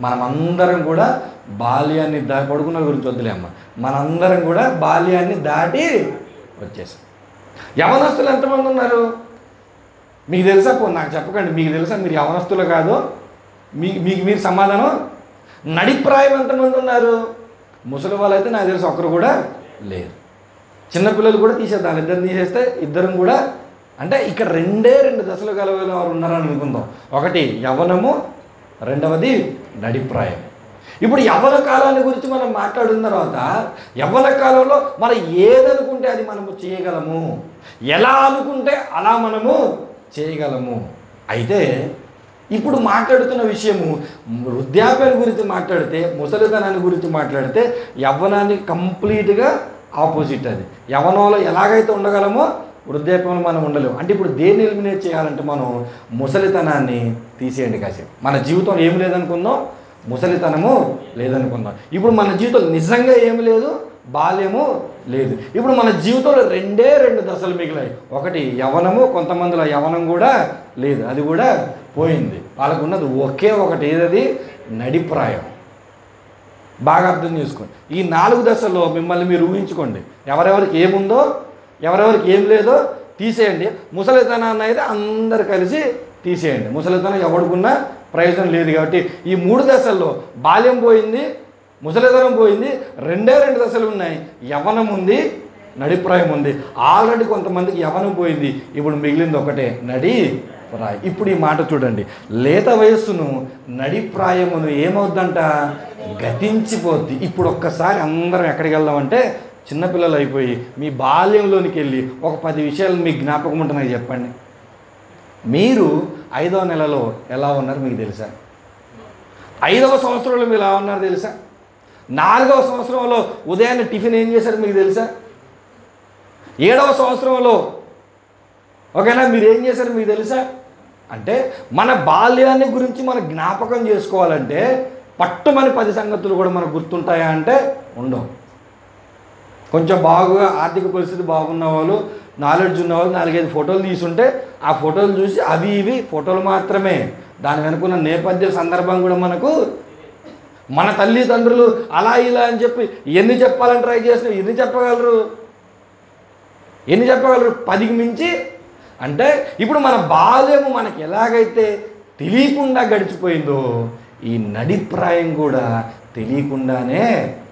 మనమందరం కూడా బాల్యాన్ని పడుకున్న గురించి వద్దులేమ్మ, మనందరం కూడా బాల్యాన్ని దాటి వచ్చేసాం. యవనస్తులు ఎంతమంది ఉన్నారు మీకు తెలుసా? నాకు చెప్పకండి, మీకు తెలుసా మీరు యవనస్తులు కాదో? మీకు మీరు సమాధానం. నడిప్రాయం ఎంతమంది ఉన్నారు? ముసలి వాళ్ళు అయితే నాకు తెలుసు ఒక్కరు కూడా లేరు. చిన్నపిల్లలు కూడా తీసేద్దాం, 2 తీసేస్తే 2 కూడా అంటే ఇక్కడ రెండు దశలు కలగల వారు ఉన్నారని అనుకుందాం. ఒకటి యవ్వనము, రెండవది నడిప్రాయం. ఇప్పుడు యవ్వన కాలాన్ని గురించి మనం మాట్లాడిన తర్వాత యవ్వన కాలంలో మనం ఏదనుకుంటే అది మనము చేయగలము, ఎలా అనుకుంటే అలా మనము చేయగలము. అయితే ఇప్పుడు మాట్లాడుతున్న విషయము వృద్ధాప్యాన్ని గురించి మాట్లాడితే, ముసలితనాన్ని గురించి మాట్లాడితే యవ్వనానికి కంప్లీట్గా ఆపోజిట్. అది యవ్వనంలో ఎలాగైతే ఉండగలమో వృద్ధాప్యంలో మనం ఉండలేము. అంటే ఇప్పుడు దేన్ని ఎలిమినేట్ చేయాలంటే మనం ముసలితనాన్ని తీసేయండి కాసేపు. మన జీవితం ఏమి లేదనుకుందాం, ముసలితనము లేదనుకుందాం. ఇప్పుడు మన జీవితం నిజంగా ఏమి లేదు, బాల్యము లేదు. ఇప్పుడు మన జీవితంలో రెండు దశలు మిగిలాయి. ఒకటి యవ్వనము, కొంతమందిలో యవ్వనం కూడా లేదు, అది కూడా పోయింది. వాళ్ళకు ఉన్నది ఒకే ఒకటి, ఏదది? నడిప్రాయం. బాగా అర్థం చేసుకోండి. ఈ 4 దశల్లో మిమ్మల్ని మీరు ఊహించుకోండి. ఎవరెవరికి ఏముందో, ఎవరెవరికి ఏం లేదో తీసేయండి. ముసలితనాన్ని అయితే అందరు కలిసి తీసేయండి. ముసలితనం ఎవడుకున్నా ప్రయోజనం లేదు. కాబట్టి ఈ 3 దశల్లో బాల్యం పోయింది, ముసలితనం పోయింది, 2 దశలు ఉన్నాయి. యవ్వనం ఉంది, నడిప్రాయం ఉంది. ఆల్రెడీ కొంతమందికి యవ్వనం పోయింది, ఇప్పుడు మిగిలింది ఒకటే, నడిప్రాయం. ఇప్పుడు ఈ మాట చూడండి, లేత వయస్సును నడిప్రాయమును ఏమవుద్దంట? గతించిపోద్ది. ఇప్పుడు ఒక్కసారి అందరం ఎక్కడికి వెళ్దామంటే చిన్నపిల్లలు అయిపోయి మీ బాల్యంలోనికి వెళ్ళి ఒక 10 విషయాలు మీకు జ్ఞాపకం ఉంటున్నాయి చెప్పండి. మీరు 5వ నెలలో ఎలా ఉన్నారు మీకు తెలుసా? 5వ సంవత్సరంలో మీరు ఎలా ఉన్నారు తెలుసా? 4వ సంవత్సరంలో ఉదయాన్నే టిఫిన్ ఏం చేశారు మీకు తెలుసా? 7వ సంవత్సరంలో ఓకేనా మీరు ఏం చేశారు మీకు తెలుసా? అంటే మన బాల్యాన్ని గురించి మనం జ్ఞాపకం చేసుకోవాలంటే పట్టుమని 10 సంగతులు కూడా మనకు గుర్తుంటాయా అంటే ఉండవు. కొంచెం బాగా ఆర్థిక పరిస్థితి బాగున్న వాళ్ళు, నాలెడ్జ్ ఉన్న వాళ్ళు 4-5 ఫోటోలు తీసుంటే ఆ ఫోటోలు చూసి అవి ఇవి ఫోటోలు మాత్రమే, దాని వెనుకున్న నేపథ్య సందర్భం కూడా మనకు, మన తల్లిదండ్రులు అలా ఇలా అని చెప్పి ఎన్ని చెప్పాలని ట్రై చేసినా ఎన్ని చెప్పగలరు? 10కి మించి. అంటే ఇప్పుడు మన బాల్యము మనకి ఎలాగైతే తెలియకుండా గడిచిపోయిందో ఈ నడిప్రాయం కూడా తెలియకుండానే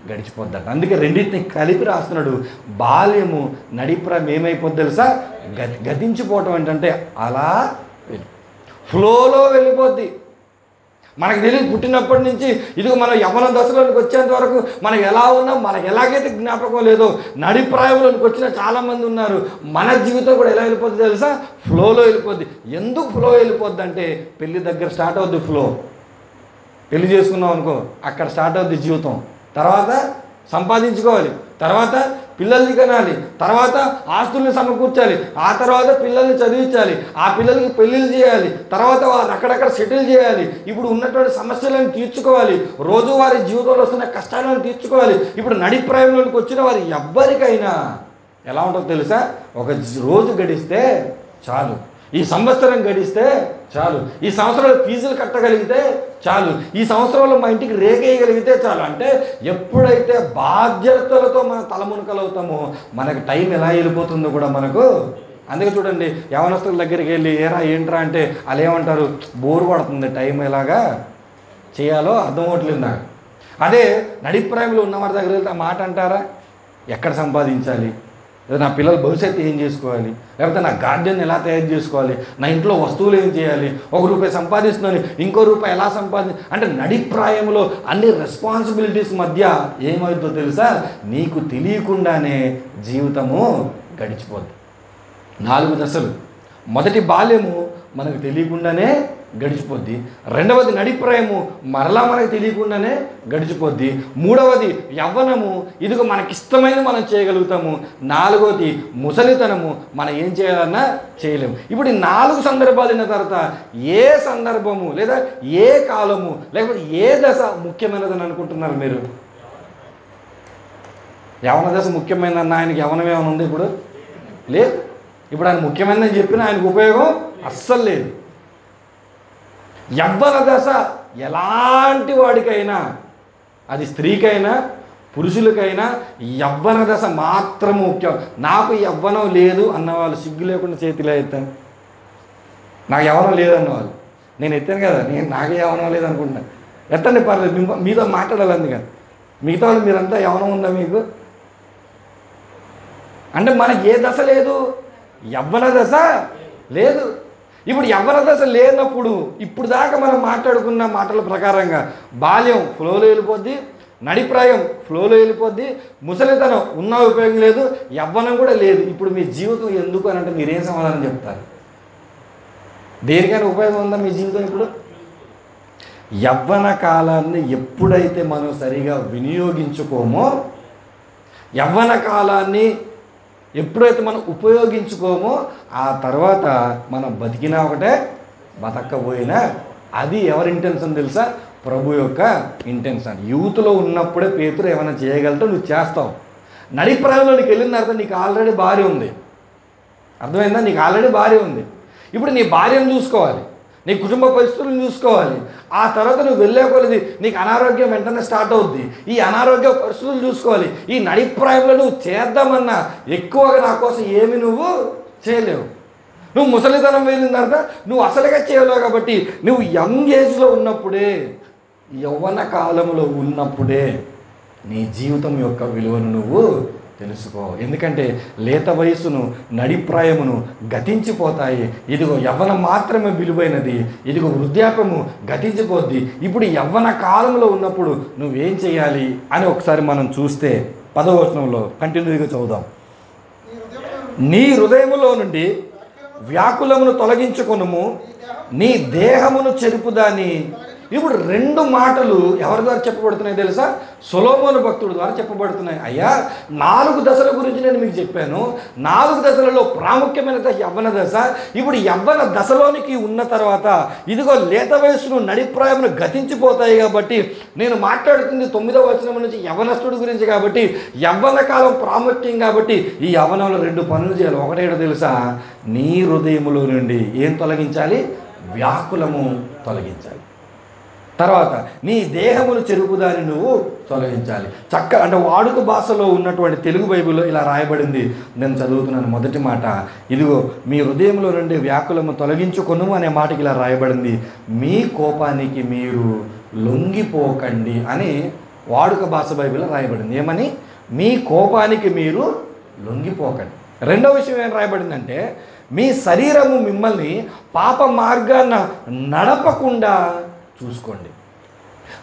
గడిచిపోద్దట. అందుకే రెండింటిని కలిపి రాస్తున్నాడు. బాల్యము, నడిప్రాయం ఏమైపోద్ది తెలుసా? గతించిపోవటం ఏంటంటే అలా ఫ్లోలో వెళ్ళిపోద్ది. మనకు తెలియదు పుట్టినప్పటి నుంచి ఇదిగో మనం యవ్వన దశలోనికి వచ్చేంత వరకు మనం ఎలా ఉన్నాం, మనకు ఎలాగైతే జ్ఞాపకం లేదో నడిప్రాయంలోనికి వచ్చిన చాలామంది ఉన్నారు. మన జీవితం కూడా ఎలా వెళ్ళిపోద్ది తెలుసా? ఫ్లోలో వెళ్ళిపోద్ది. ఎందుకు ఫ్లో వెళ్ళిపోద్ది అంటే పెళ్ళి దగ్గర స్టార్ట్ అవుద్ది ఫ్లో. పెళ్లి చేసుకున్నాం అనుకో, అక్కడ స్టార్ట్ అవుద్ది జీవితం. తర్వాత సంపాదించుకోవాలి, తర్వాత పిల్లల్ని కనాలి, తర్వాత ఆస్తుల్ని సమకూర్చాలి, ఆ తర్వాత పిల్లల్ని చదివించాలి, ఆ పిల్లలకి పెళ్ళిళ్ళు చేయాలి, తర్వాత వారు అక్కడక్కడ సెటిల్ చేయాలి, ఇప్పుడు ఉన్నటువంటి సమస్యలను తీర్చుకోవాలి, రోజువారీ జీవితంలో వస్తున్న కష్టాలను తీర్చుకోవాలి. ఇప్పుడు నడిప్రాయంలోకి వచ్చిన వారు ఎవ్వరికైనా ఎలా ఉంటుందో తెలుసా? ఒక రోజు గడిస్తే చాలు, ఈ సంవత్సరం గడిస్తే చాలు, ఈ సంవత్సరంలో ఫీజులు కట్టగలిగితే చాలు, ఈ సంవత్సరంలో మా ఇంటికి రేకేయగలిగితే చాలు. అంటే ఎప్పుడైతే బాధ్యతలతో మనం తలమునకలవుతామో మనకు టైం ఎలా వెళ్ళిపోతుందో కూడా మనకు. అందుకే చూడండి, యవనస్తుల దగ్గరికి వెళ్ళి ఏరా ఏంట్రా అంటే వాళ్ళు ఏమంటారు? బోరు పడుతుంది, టైం ఎలాగా చేయాలో అర్థం అవ్వట్లేదు నాకు. అదే నడిప్రాయంలో ఉన్నవారి దగ్గర వెళ్తే ఆ మాట అంటారా? ఎక్కడ సంపాదించాలి, లేదా నా పిల్లల భవిష్యత్తు ఏం చేసుకోవాలి, లేకపోతే నా గార్డెన్ ఎలా తయారు చేసుకోవాలి, నా ఇంట్లో వస్తువులు ఏం చేయాలి, ₹1 సంపాదిస్తున్నాను ఇంకో రూపాయి ఎలా అంటే నడిప్రాయంలో అన్ని రెస్పాన్సిబిలిటీస్ మధ్య ఏమవుతుందో తెలుసా? నీకు తెలియకుండానే జీవితము గడిచిపోద్ది. 4 దశలు. మొదటి బాల్యము మనకు తెలియకుండానే గడిచిపోద్ది, రెండవది నడిప్రాయము మరలా మనకు తెలియకుండానే గడిచిపోద్ది, మూడవది యవ్వనము, ఇదిగో మనకిష్టమైనది మనం చేయగలుగుతాము, నాలుగవది ముసలితనము, మనం ఏం చేయాలన్నా చేయలేము. ఇప్పుడు ఈ 4 సందర్భాలు అయిన తర్వాత ఏ సందర్భము లేదా ఏ కాలము లేకపోతే ఏ దశ ముఖ్యమైనదని అనుకుంటున్నారు మీరు? యవ్వన దశ ముఖ్యమైనదన్న ఆయనకి యవ్వనం ఏమైనా ఉంది ఇప్పుడు? లేదు. ఇప్పుడు ఆయన ముఖ్యమైనదని చెప్పిన ఆయనకు ఉపయోగం అస్సలు లేదు. యవ్వన దశ ఎలాంటి వాడికైనా, అది స్త్రీకైనా పురుషులకైనా యవ్వన దశ మాత్రం ముఖ్యం. నాకు యవ్వనం లేదు అన్నవాళ్ళు సిగ్గు లేకుండా చేతిలో ఎత్తాను. నాకు యవ్వనం లేదన్నవాళ్ళు నేను ఎత్తాను కదా, నాకు యవ్వనం లేదనుకుంటున్నా. ఎత్తండి, పర్లేదు, మీతో మాట్లాడాలి. అందుకని మిగతా వాళ్ళు మీరంతా యవ్వనం ఉందా మీకు? అంటే మనకి ఏ దశ లేదు, యవ్వన దశ లేదు. ఇప్పుడు యవ్వన దశ లేనప్పుడు ఇప్పుడు దాకా మనం మాట్లాడుకున్న మాటల ప్రకారంగా బాల్యం ఫ్లోలో వెళ్ళిపోద్ది, నడిప్రాయం ఫ్లోలో వెళ్ళిపోద్ది, ముసలితనం ఉన్న ఉపయోగం లేదు, యవ్వనం కూడా లేదు. ఇప్పుడు మీ జీవితం ఎందుకు అని అంటే మీరేం సమాధానం చెప్తారు? దేనికైనా ఉపయోగం ఉందా మీ జీవితం? ఇప్పుడు యవ్వన కాలాన్ని ఎప్పుడైతే మనం సరిగా వినియోగించుకోమో, యవ్వన కాలాన్ని ఎప్పుడైతే మనం ఉపయోగించుకోమో ఆ తర్వాత మనం బతికినా ఒకటే, బతకపోయినా అది ఎవరి ఇంటెన్షన్ తెలుసా? ప్రభు యొక్క ఇంటెన్షన్. యూత్లో ఉన్నప్పుడే పేతురు ఏమైనా చేయగలటో నువ్వు చేస్తావు. నడిప్రాయంలోనికి వెళ్ళిన తర్వాత నీకు ఆల్రెడీ భార్య ఉంది, అర్థమైందా? నీకు ఆల్రెడీ భార్య ఉంది. ఇప్పుడు నీ భార్యను చూసుకోవాలి, నీ కుటుంబ పరిస్థితులను చూసుకోవాలి. ఆ తర్వాత నువ్వు వెళ్ళే కొలది నీకు అనారోగ్యం వెంటనే స్టార్ట్ అవుద్ది. ఈ అనారోగ్య పరిస్థితులు చూసుకోవాలి. ఈ నడిప్రాయంలో నువ్వు చేద్దామన్నా ఎక్కువగా నా కోసం ఏమి నువ్వు చేయలేవు. నువ్వు ముసలితనం వెళ్ళిన తర్వాత నువ్వు అసలుగా చేయలేవు. కాబట్టి నువ్వు యంగ్ ఏజ్లో ఉన్నప్పుడే, యవ్వన కాలంలో ఉన్నప్పుడే నీ జీవితం యొక్క విలువను నువ్వు తెలుసుకో. ఎందుకంటే లేత వయసును, నడిప్రాయమును గతించిపోతాయి. ఇదిగో యవ్వనం మాత్రమే విలువైనది, ఇదిగో వృద్ధాప్యము గతించిపోద్ది. ఇప్పుడు యవ్వన కాలంలో ఉన్నప్పుడు నువ్వేం చేయాలి అని ఒకసారి మనం చూస్తే 10వ వచనంలో కంటిన్యూగా చదువుదాం. నీ హృదయములో నుండి వ్యాకులమును తొలగించుకొనుము, నీ దేహమును చెరుపుదాని. ఇప్పుడు 2 మాటలు ఎవరి ద్వారా చెప్పబడుతున్నాయి తెలుసా? సొలొమోను భక్తుడి ద్వారా చెప్పబడుతున్నాయి. అయ్యా 4 దశల గురించి నేను మీకు చెప్పాను. 4 దశలలో ప్రాముఖ్యమైన దశ యవ్వన దశ. ఇప్పుడు యవ్వన దశలోనికి ఉన్న తర్వాత ఇదిగో లేత వయసును, నడిప్రాయమును గతించిపోతాయి. కాబట్టి నేను మాట్లాడుతుంది 9వ వచనం నుంచి యవ్వనస్తుడి గురించి. కాబట్టి యవ్వన కాలం ప్రాముఖ్యం. కాబట్టి ఈ యవ్వనంలో 2 పనులు చేయాలి. ఒకటేటో తెలుసా? నీ హృదయములో నుండి ఏం తొలగించాలి? వ్యాకులము తొలగించాలి. తర్వాత నీ దేహమును చెరుపుదాన్ని నువ్వు తొలగించాలి. అంటే వాడుక భాషలో ఉన్నటువంటి తెలుగు బైబిల్లో ఇలా రాయబడింది. నేను చదువుతున్నాను. మొదటి మాట, ఇదిగో మీ హృదయంలో నుండి వ్యాకులము తొలగించుకొను అనే మాటకి ఇలా రాయబడింది. మీ కోపానికి మీరు లొంగిపోకండి అని వాడుక భాష బైబిల్లో రాయబడింది. ఏమని? మీ కోపానికి మీరు లొంగిపోకండి. రెండవ విషయం ఏం రాయబడిందంటే, మీ శరీరము మిమ్మల్ని పాప మార్గాన నడపకుండా చూసుకోండి.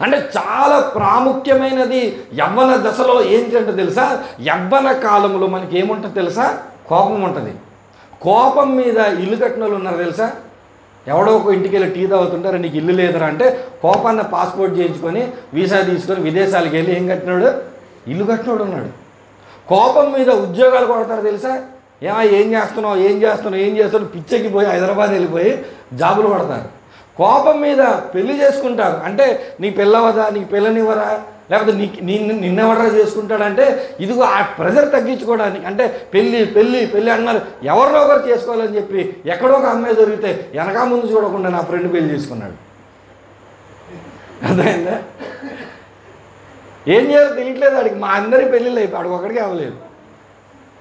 అంటే చాలా ప్రాముఖ్యమైనది యవ్వన దశలో ఏంటంటే తెలుసా? యవ్వన కాలంలో మనకి ఏముంటుంది తెలుసా? కోపం ఉంటుంది. కోపం మీద ఇల్లు కట్టిన వాళ్ళు ఉన్నారు తెలుసా? ఎవడో ఒక ఇంటికి వెళ్ళి టీ తాగుతుంటారు, నీకు ఇల్లు లేదురా అంటే కోపాన్ని పాస్పోర్ట్ చేయించుకొని వీసా తీసుకొని విదేశాలకు వెళ్ళి ఏం కట్టినాడు? ఇల్లు కట్టినాడు ఉన్నాడు. కోపం మీద ఉద్యోగాలు కొడతారు తెలుసా? ఏం చేస్తున్నావు పిచ్చెక్కి పోయి హైదరాబాద్ వెళ్ళిపోయి జాబులు కొడతారు. కోపం మీద పెళ్లి చేసుకుంటారు. అంటే నీ పిల్లవదా, నీకు పిల్లనివ్వరా, లేకపోతే నిన్నెవడరా చేసుకుంటాడంటే ఇదిగో ఆ ప్రెజర్ తగ్గించుకోవడానికి. అంటే పెళ్ళి అన్నారు, ఎవరిలో ఒకరు చేసుకోవాలని చెప్పి ఎక్కడో ఒక అమ్మాయి దొరికితే వెనక ముందు చూడకుండా నా ఫ్రెండ్ పెళ్లి చేసుకున్నాడు. అర్థమైందా? ఏం చేయాలో తెలియట్లేదు వాడికి. మా అందరి పెళ్ళిళ్ళు అయిపోయి వాడికి ఒకడికి అవ్వలేదు.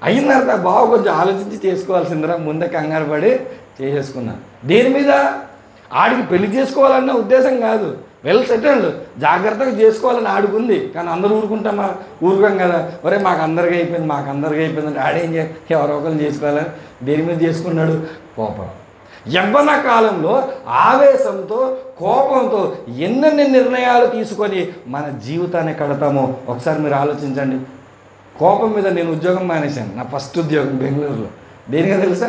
అయిన తర్వాత బాగా కొంచెం ఆలోచించి చేసుకోవాల్సిందిరా, ముందే కంగారు పడి చేసేసుకున్నాను. దేని మీద? ఆడికి పెళ్లి చేసుకోవాలన్న ఉద్దేశం కాదు, వెల్ సెటిల్డ్ జాగ్రత్తగా చేసుకోవాలని ఆడుకుంది. కానీ అందరూ ఊరుకోం కదా. ఒరే మాకు అందరికీ అయిపోయింది అంటే ఆడేం ఎవరో ఒకరు చేసుకోవాలని దేని మీద చేసుకున్నాడు? కోపం. యవ్వన కాలంలో ఆవేశంతో, కోపంతో ఎన్నెన్ని నిర్ణయాలు తీసుకొని మన జీవితాన్ని కడతామో ఒకసారి మీరు ఆలోచించండి. కోపం మీద నేను ఉద్యోగం మానేశాను. నా ఫస్ట్ ఉద్యోగం బెంగళూరులో. దేనిగా తెలుసా?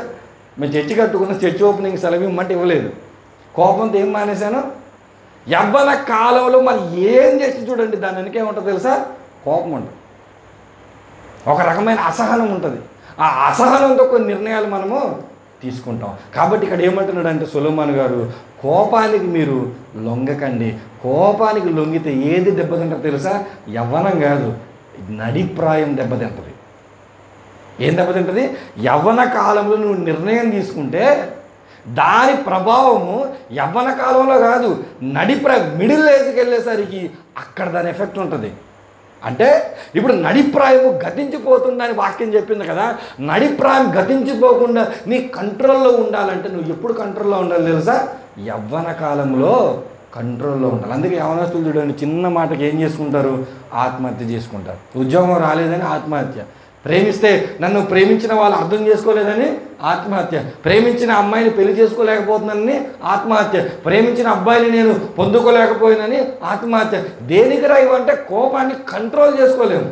మేము చర్చి కట్టుకున్న చర్చి ఓపెనింగ్ సెలవు ఇమ్మంటే ఇవ్వలేదు. కోపంతో ఏం మానేశాను? యవ్వన కాలంలో మనం ఏం చేసి చూడండి, దాని వెనక ఏముంటుంది తెలుసా? కోపం ఉంటుంది. ఒక రకమైన అసహనం ఉంటుంది. ఆ అసహనంతో కొన్ని నిర్ణయాలు మనము తీసుకుంటాం. కాబట్టి ఇక్కడ ఏమంటున్నాడు అంటే సొలొమోను గారు, కోపానికి మీరు లొంగకండి. కోపానికి లొంగితే ఏది దెబ్బతింటారో తెలుసా? యవ్వనం కాదు, నడిప్రాయం దెబ్బతింటుంది. ఏం దెబ్బతింటుంది? యవ్వన కాలంలో నువ్వు నిర్ణయం తీసుకుంటే దాని ప్రభావము యవ్వన కాలంలో కాదు, మిడిల్ ఏజ్కి వెళ్ళేసరికి అక్కడ దాని ఎఫెక్ట్ ఉంటుంది. అంటే ఇప్పుడు నడిప్రాయము గతించిపోతుందని వాక్యం చెప్పింది కదా. నడిప్రాయం గతించిపోకుండా నీ కంట్రోల్లో ఉండాలంటే నువ్వు ఎప్పుడు కంట్రోల్లో ఉండాలి తెలుసా? యవ్వన కాలంలో కంట్రోల్లో ఉండాలి. అందుకే యవనస్తులు చూడండి, చిన్న మాటకి ఏం చేసుకుంటారు? ఆత్మహత్య చేసుకుంటారు. ఉద్యోగం రాలేదని ఆత్మహత్య, ప్రేమిస్తే నన్ను ప్రేమించిన వాళ్ళు అర్థం చేసుకోలేదని ఆత్మహత్య, ప్రేమించిన అమ్మాయిని పెళ్లి చేసుకోలేకపోతున్నానని ఆత్మహత్య, ప్రేమించిన అబ్బాయిని నేను పొందుకోలేకపోయినని ఆత్మహత్య. దేనికి రా ఇవంటే కోపాన్ని కంట్రోల్ చేసుకోలేము.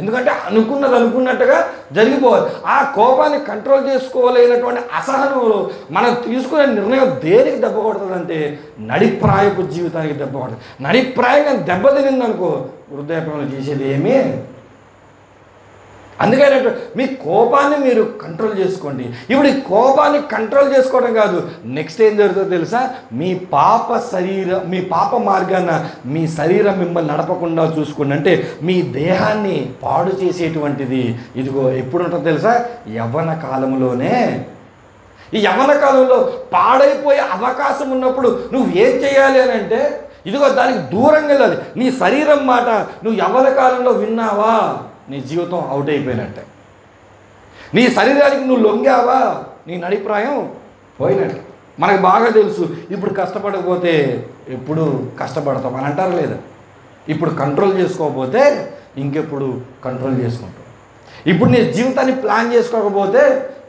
ఎందుకంటే అనుకున్నది అనుకున్నట్టుగా జరిగిపోవాలి. ఆ కోపాన్ని కంట్రోల్ చేసుకోలేనటువంటి అసహనంలో మనం తీసుకునే నిర్ణయం దేనికి దెబ్బ కొడుతుందంటే నడిప్రాయపు జీవితానికి దెబ్బ కొడుతుంది. నడిప్రాయంగా దెబ్బతినిందనుకో వృద్ధాప్యంలో చేసేది ఏమీ. అందుకని మీ కోపాన్ని మీరు కంట్రోల్ చేసుకోండి. ఇప్పుడు ఈ కోపాన్ని కంట్రోల్ చేసుకోవడం కాదు, నెక్స్ట్ ఏం జరుగుతుందో తెలుసా? మీ పాప మార్గాన మీ శరీరం మిమ్మల్ని నడపకుండా చూసుకోండి. అంటే మీ దేహాన్ని పాడు చేసేటువంటిది ఇదిగో ఎప్పుడు ఉంటుందో తెలుసా? యవ్వన కాలంలోనే. ఈ యవ్వన కాలంలో పాడైపోయే అవకాశం ఉన్నప్పుడు నువ్వు ఏం చేయాలి అని అంటే ఇదిగో దానికి దూరంగా వెళ్ళాలి. నీ శరీరం మాట నువ్వు యవ్వన కాలంలో విన్నావా, నీ జీవితం అవుట్ అయిపోయినట్టే. నీ శరీరానికి నువ్వు లొంగావా, నీ నడిప్రాయం పోయినట్టే. మనకు బాగా తెలుసు, ఇప్పుడు కష్టపడకపోతే ఎప్పుడు కష్టపడతాం అని అంటారు లేదా? ఇప్పుడు కంట్రోల్ చేసుకోకపోతే ఇంకెప్పుడు కంట్రోల్ చేసుకుంటాం. ఇప్పుడు నీ జీవితాన్ని ప్లాన్ చేసుకోకపోతే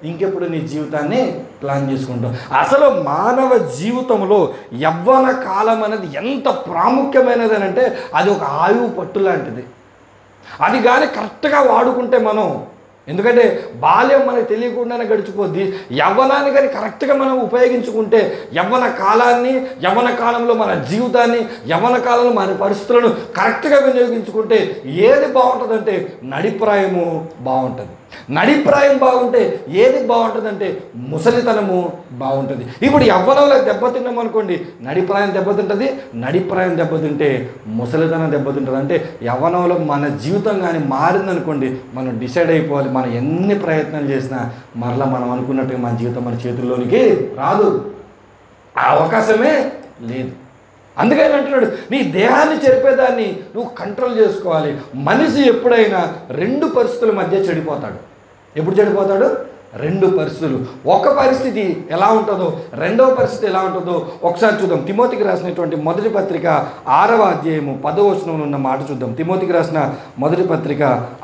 ఇంకెప్పుడు నీ జీవితాన్ని ప్లాన్ చేసుకుంటాం. అసలు మానవ జీవితంలో యవ్వన కాలం అనేది ఎంత ప్రాముఖ్యమైనది అని అంటే అది ఒక ఆయువు పట్టు లాంటిది. అది కానీ కరెక్ట్గా వాడుకుంటే మనం, ఎందుకంటే బాల్యం మనకు తెలియకుండానే గడిచిపోద్ది. యవ్వనాన్ని కానీ కరెక్ట్గా మనం ఉపయోగించుకుంటే యవ్వన కాలంలో మన జీవితాన్ని, యవ్వన కాలంలో మన పరిస్థితులను కరెక్ట్గా వినియోగించుకుంటే ఏది బాగుంటుందంటే నడిప్రాయము బాగుంటుంది. నడిప్రాయం బాగుంటే ఏది బాగుంటుందంటే ముసలితనము బాగుంటుంది. ఇప్పుడు యవ్వనంలో దెబ్బతిన్నాం అనుకోండి, నడిప్రాయం దెబ్బతింటుంది. నడిప్రాయం దెబ్బతింటే ముసలితనం దెబ్బతింటుంది. అంటే యవ్వనంలో మన జీవితం కానీ మారిందనుకోండి, మనం డిసైడ్ అయిపోవాలి. మనం ఎన్ని ప్రయత్నాలు చేసినా మరలా మనం అనుకున్నట్టుగా మన జీవితం మన చేతుల్లోనికి రాదు, ఆ అవకాశమే లేదు. అందుకని అంటున్నాడు, నీ దేహాన్ని చెరిపేదాన్ని నువ్వు కంట్రోల్ చేసుకోవాలి. మనిషి ఎప్పుడైనా రెండు పరిస్థితుల మధ్య చెడిపోతాడు. ఎప్పుడు చెడిపోతాడు? రెండు పరిస్థితులు. ఒక పరిస్థితి ఎలా ఉంటుందో, రెండవ పరిస్థితి ఎలా ఉంటుందో ఒకసారి చూద్దాం. తిమోతికి రాసినటువంటి మొదటి పత్రిక 6వ అధ్యాయము 10వ వచనంలో ఉన్న మాట చూద్దాం. తిమోతికి రాసిన మొదటి పత్రిక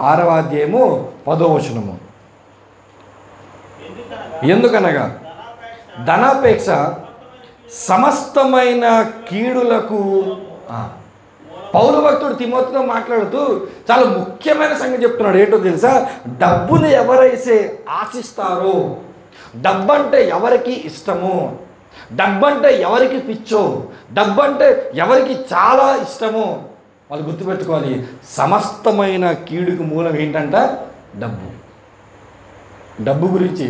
6వ అధ్యాయము 10వ వచనము. ఎందుకనగా ధనాపేక్ష సమస్తమైన కీడులకు. పౌలు భక్తుడు తిమోతితో మాట్లాడుతూ చాలా ముఖ్యమైన సంగతి చెప్తున్నాడు. ఏంటో తెలుసా? డబ్బును ఎవరైతే ఆశిస్తారో, డబ్బంటే ఎవరికి ఇష్టమో, డబ్బంటే ఎవరికి పిచ్చో, డబ్బంటే ఎవరికి చాలా ఇష్టమో వాళ్ళు గుర్తుపెట్టుకోవాలి. సమస్తమైన కీడుకు మూలం ఏంటంట? డబ్బు. డబ్బు గురించి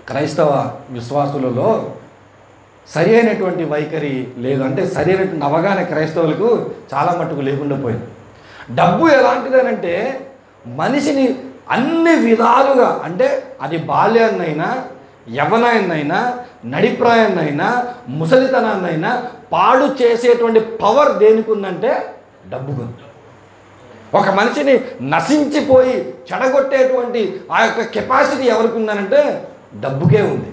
క్రైస్తవ విశ్వాసులలో సరి అయినటువంటి వైఖరి లేదు. అంటే సరి అయినటువంటి అవగాహన క్రైస్తవులకు చాలా మట్టుకు లేకుండా పోయింది. డబ్బు ఎలాంటిదనంటే మనిషిని అన్ని విధాలుగా, అంటే అది బాల్యాన్నైనా, యవ్వనాన్నైనా, నడిప్రాయాన్నైనా, ముసలితనాన్నైనా పాడు చేసేటువంటి పవర్ దేనికి ఉందంటే డబ్బుకు. ఒక మనిషిని నశించిపోయి చెడగొట్టేటువంటి ఆ యొక్క కెపాసిటీ ఎవరికి ఉందనంటే డబ్బుకే ఉంది.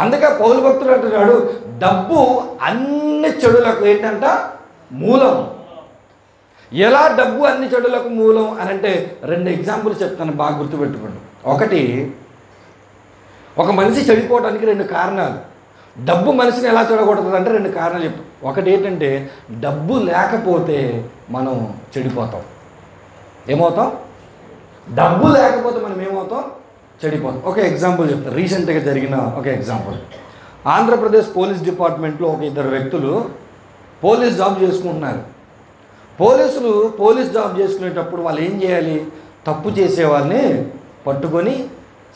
అందుకే పౌలు భక్తుడు అంటున్నాడు, డబ్బు అన్ని చెడులకు ఏంటంట? మూలం. ఎలా డబ్బు అన్ని చెడులకు మూలం అని అంటే 2 ఎగ్జాంపుల్స్ చెప్తాను, బాగా గుర్తుపెట్టుకోండి. ఒకటి, ఒక మనిషి చెడిపోవడానికి 2 కారణాలు. డబ్బు మనిషిని ఎలా చెడగొడుతుంది అంటే 2 కారణాలు చెప్తాం. ఒకటి ఏంటంటే డబ్బు లేకపోతే మనం చెడిపోతాం. ఏమవుతాం? డబ్బు లేకపోతే మనం ఏమవుతాం? చెడిపోతాం. ఒక ఎగ్జాంపుల్ చెప్తాను. రీసెంట్గా జరిగిన ఒక ఎగ్జాంపుల్. ఆంధ్రప్రదేశ్ పోలీస్ డిపార్ట్మెంట్లో ఒక 2 వ్యక్తులు పోలీస్ జాబ్ చేసుకుంటున్నారు. పోలీసులు పోలీస్ జాబ్ చేసుకునేటప్పుడు వాళ్ళు ఏం చేయాలి? తప్పు చేసే వాళ్ళని పట్టుకొని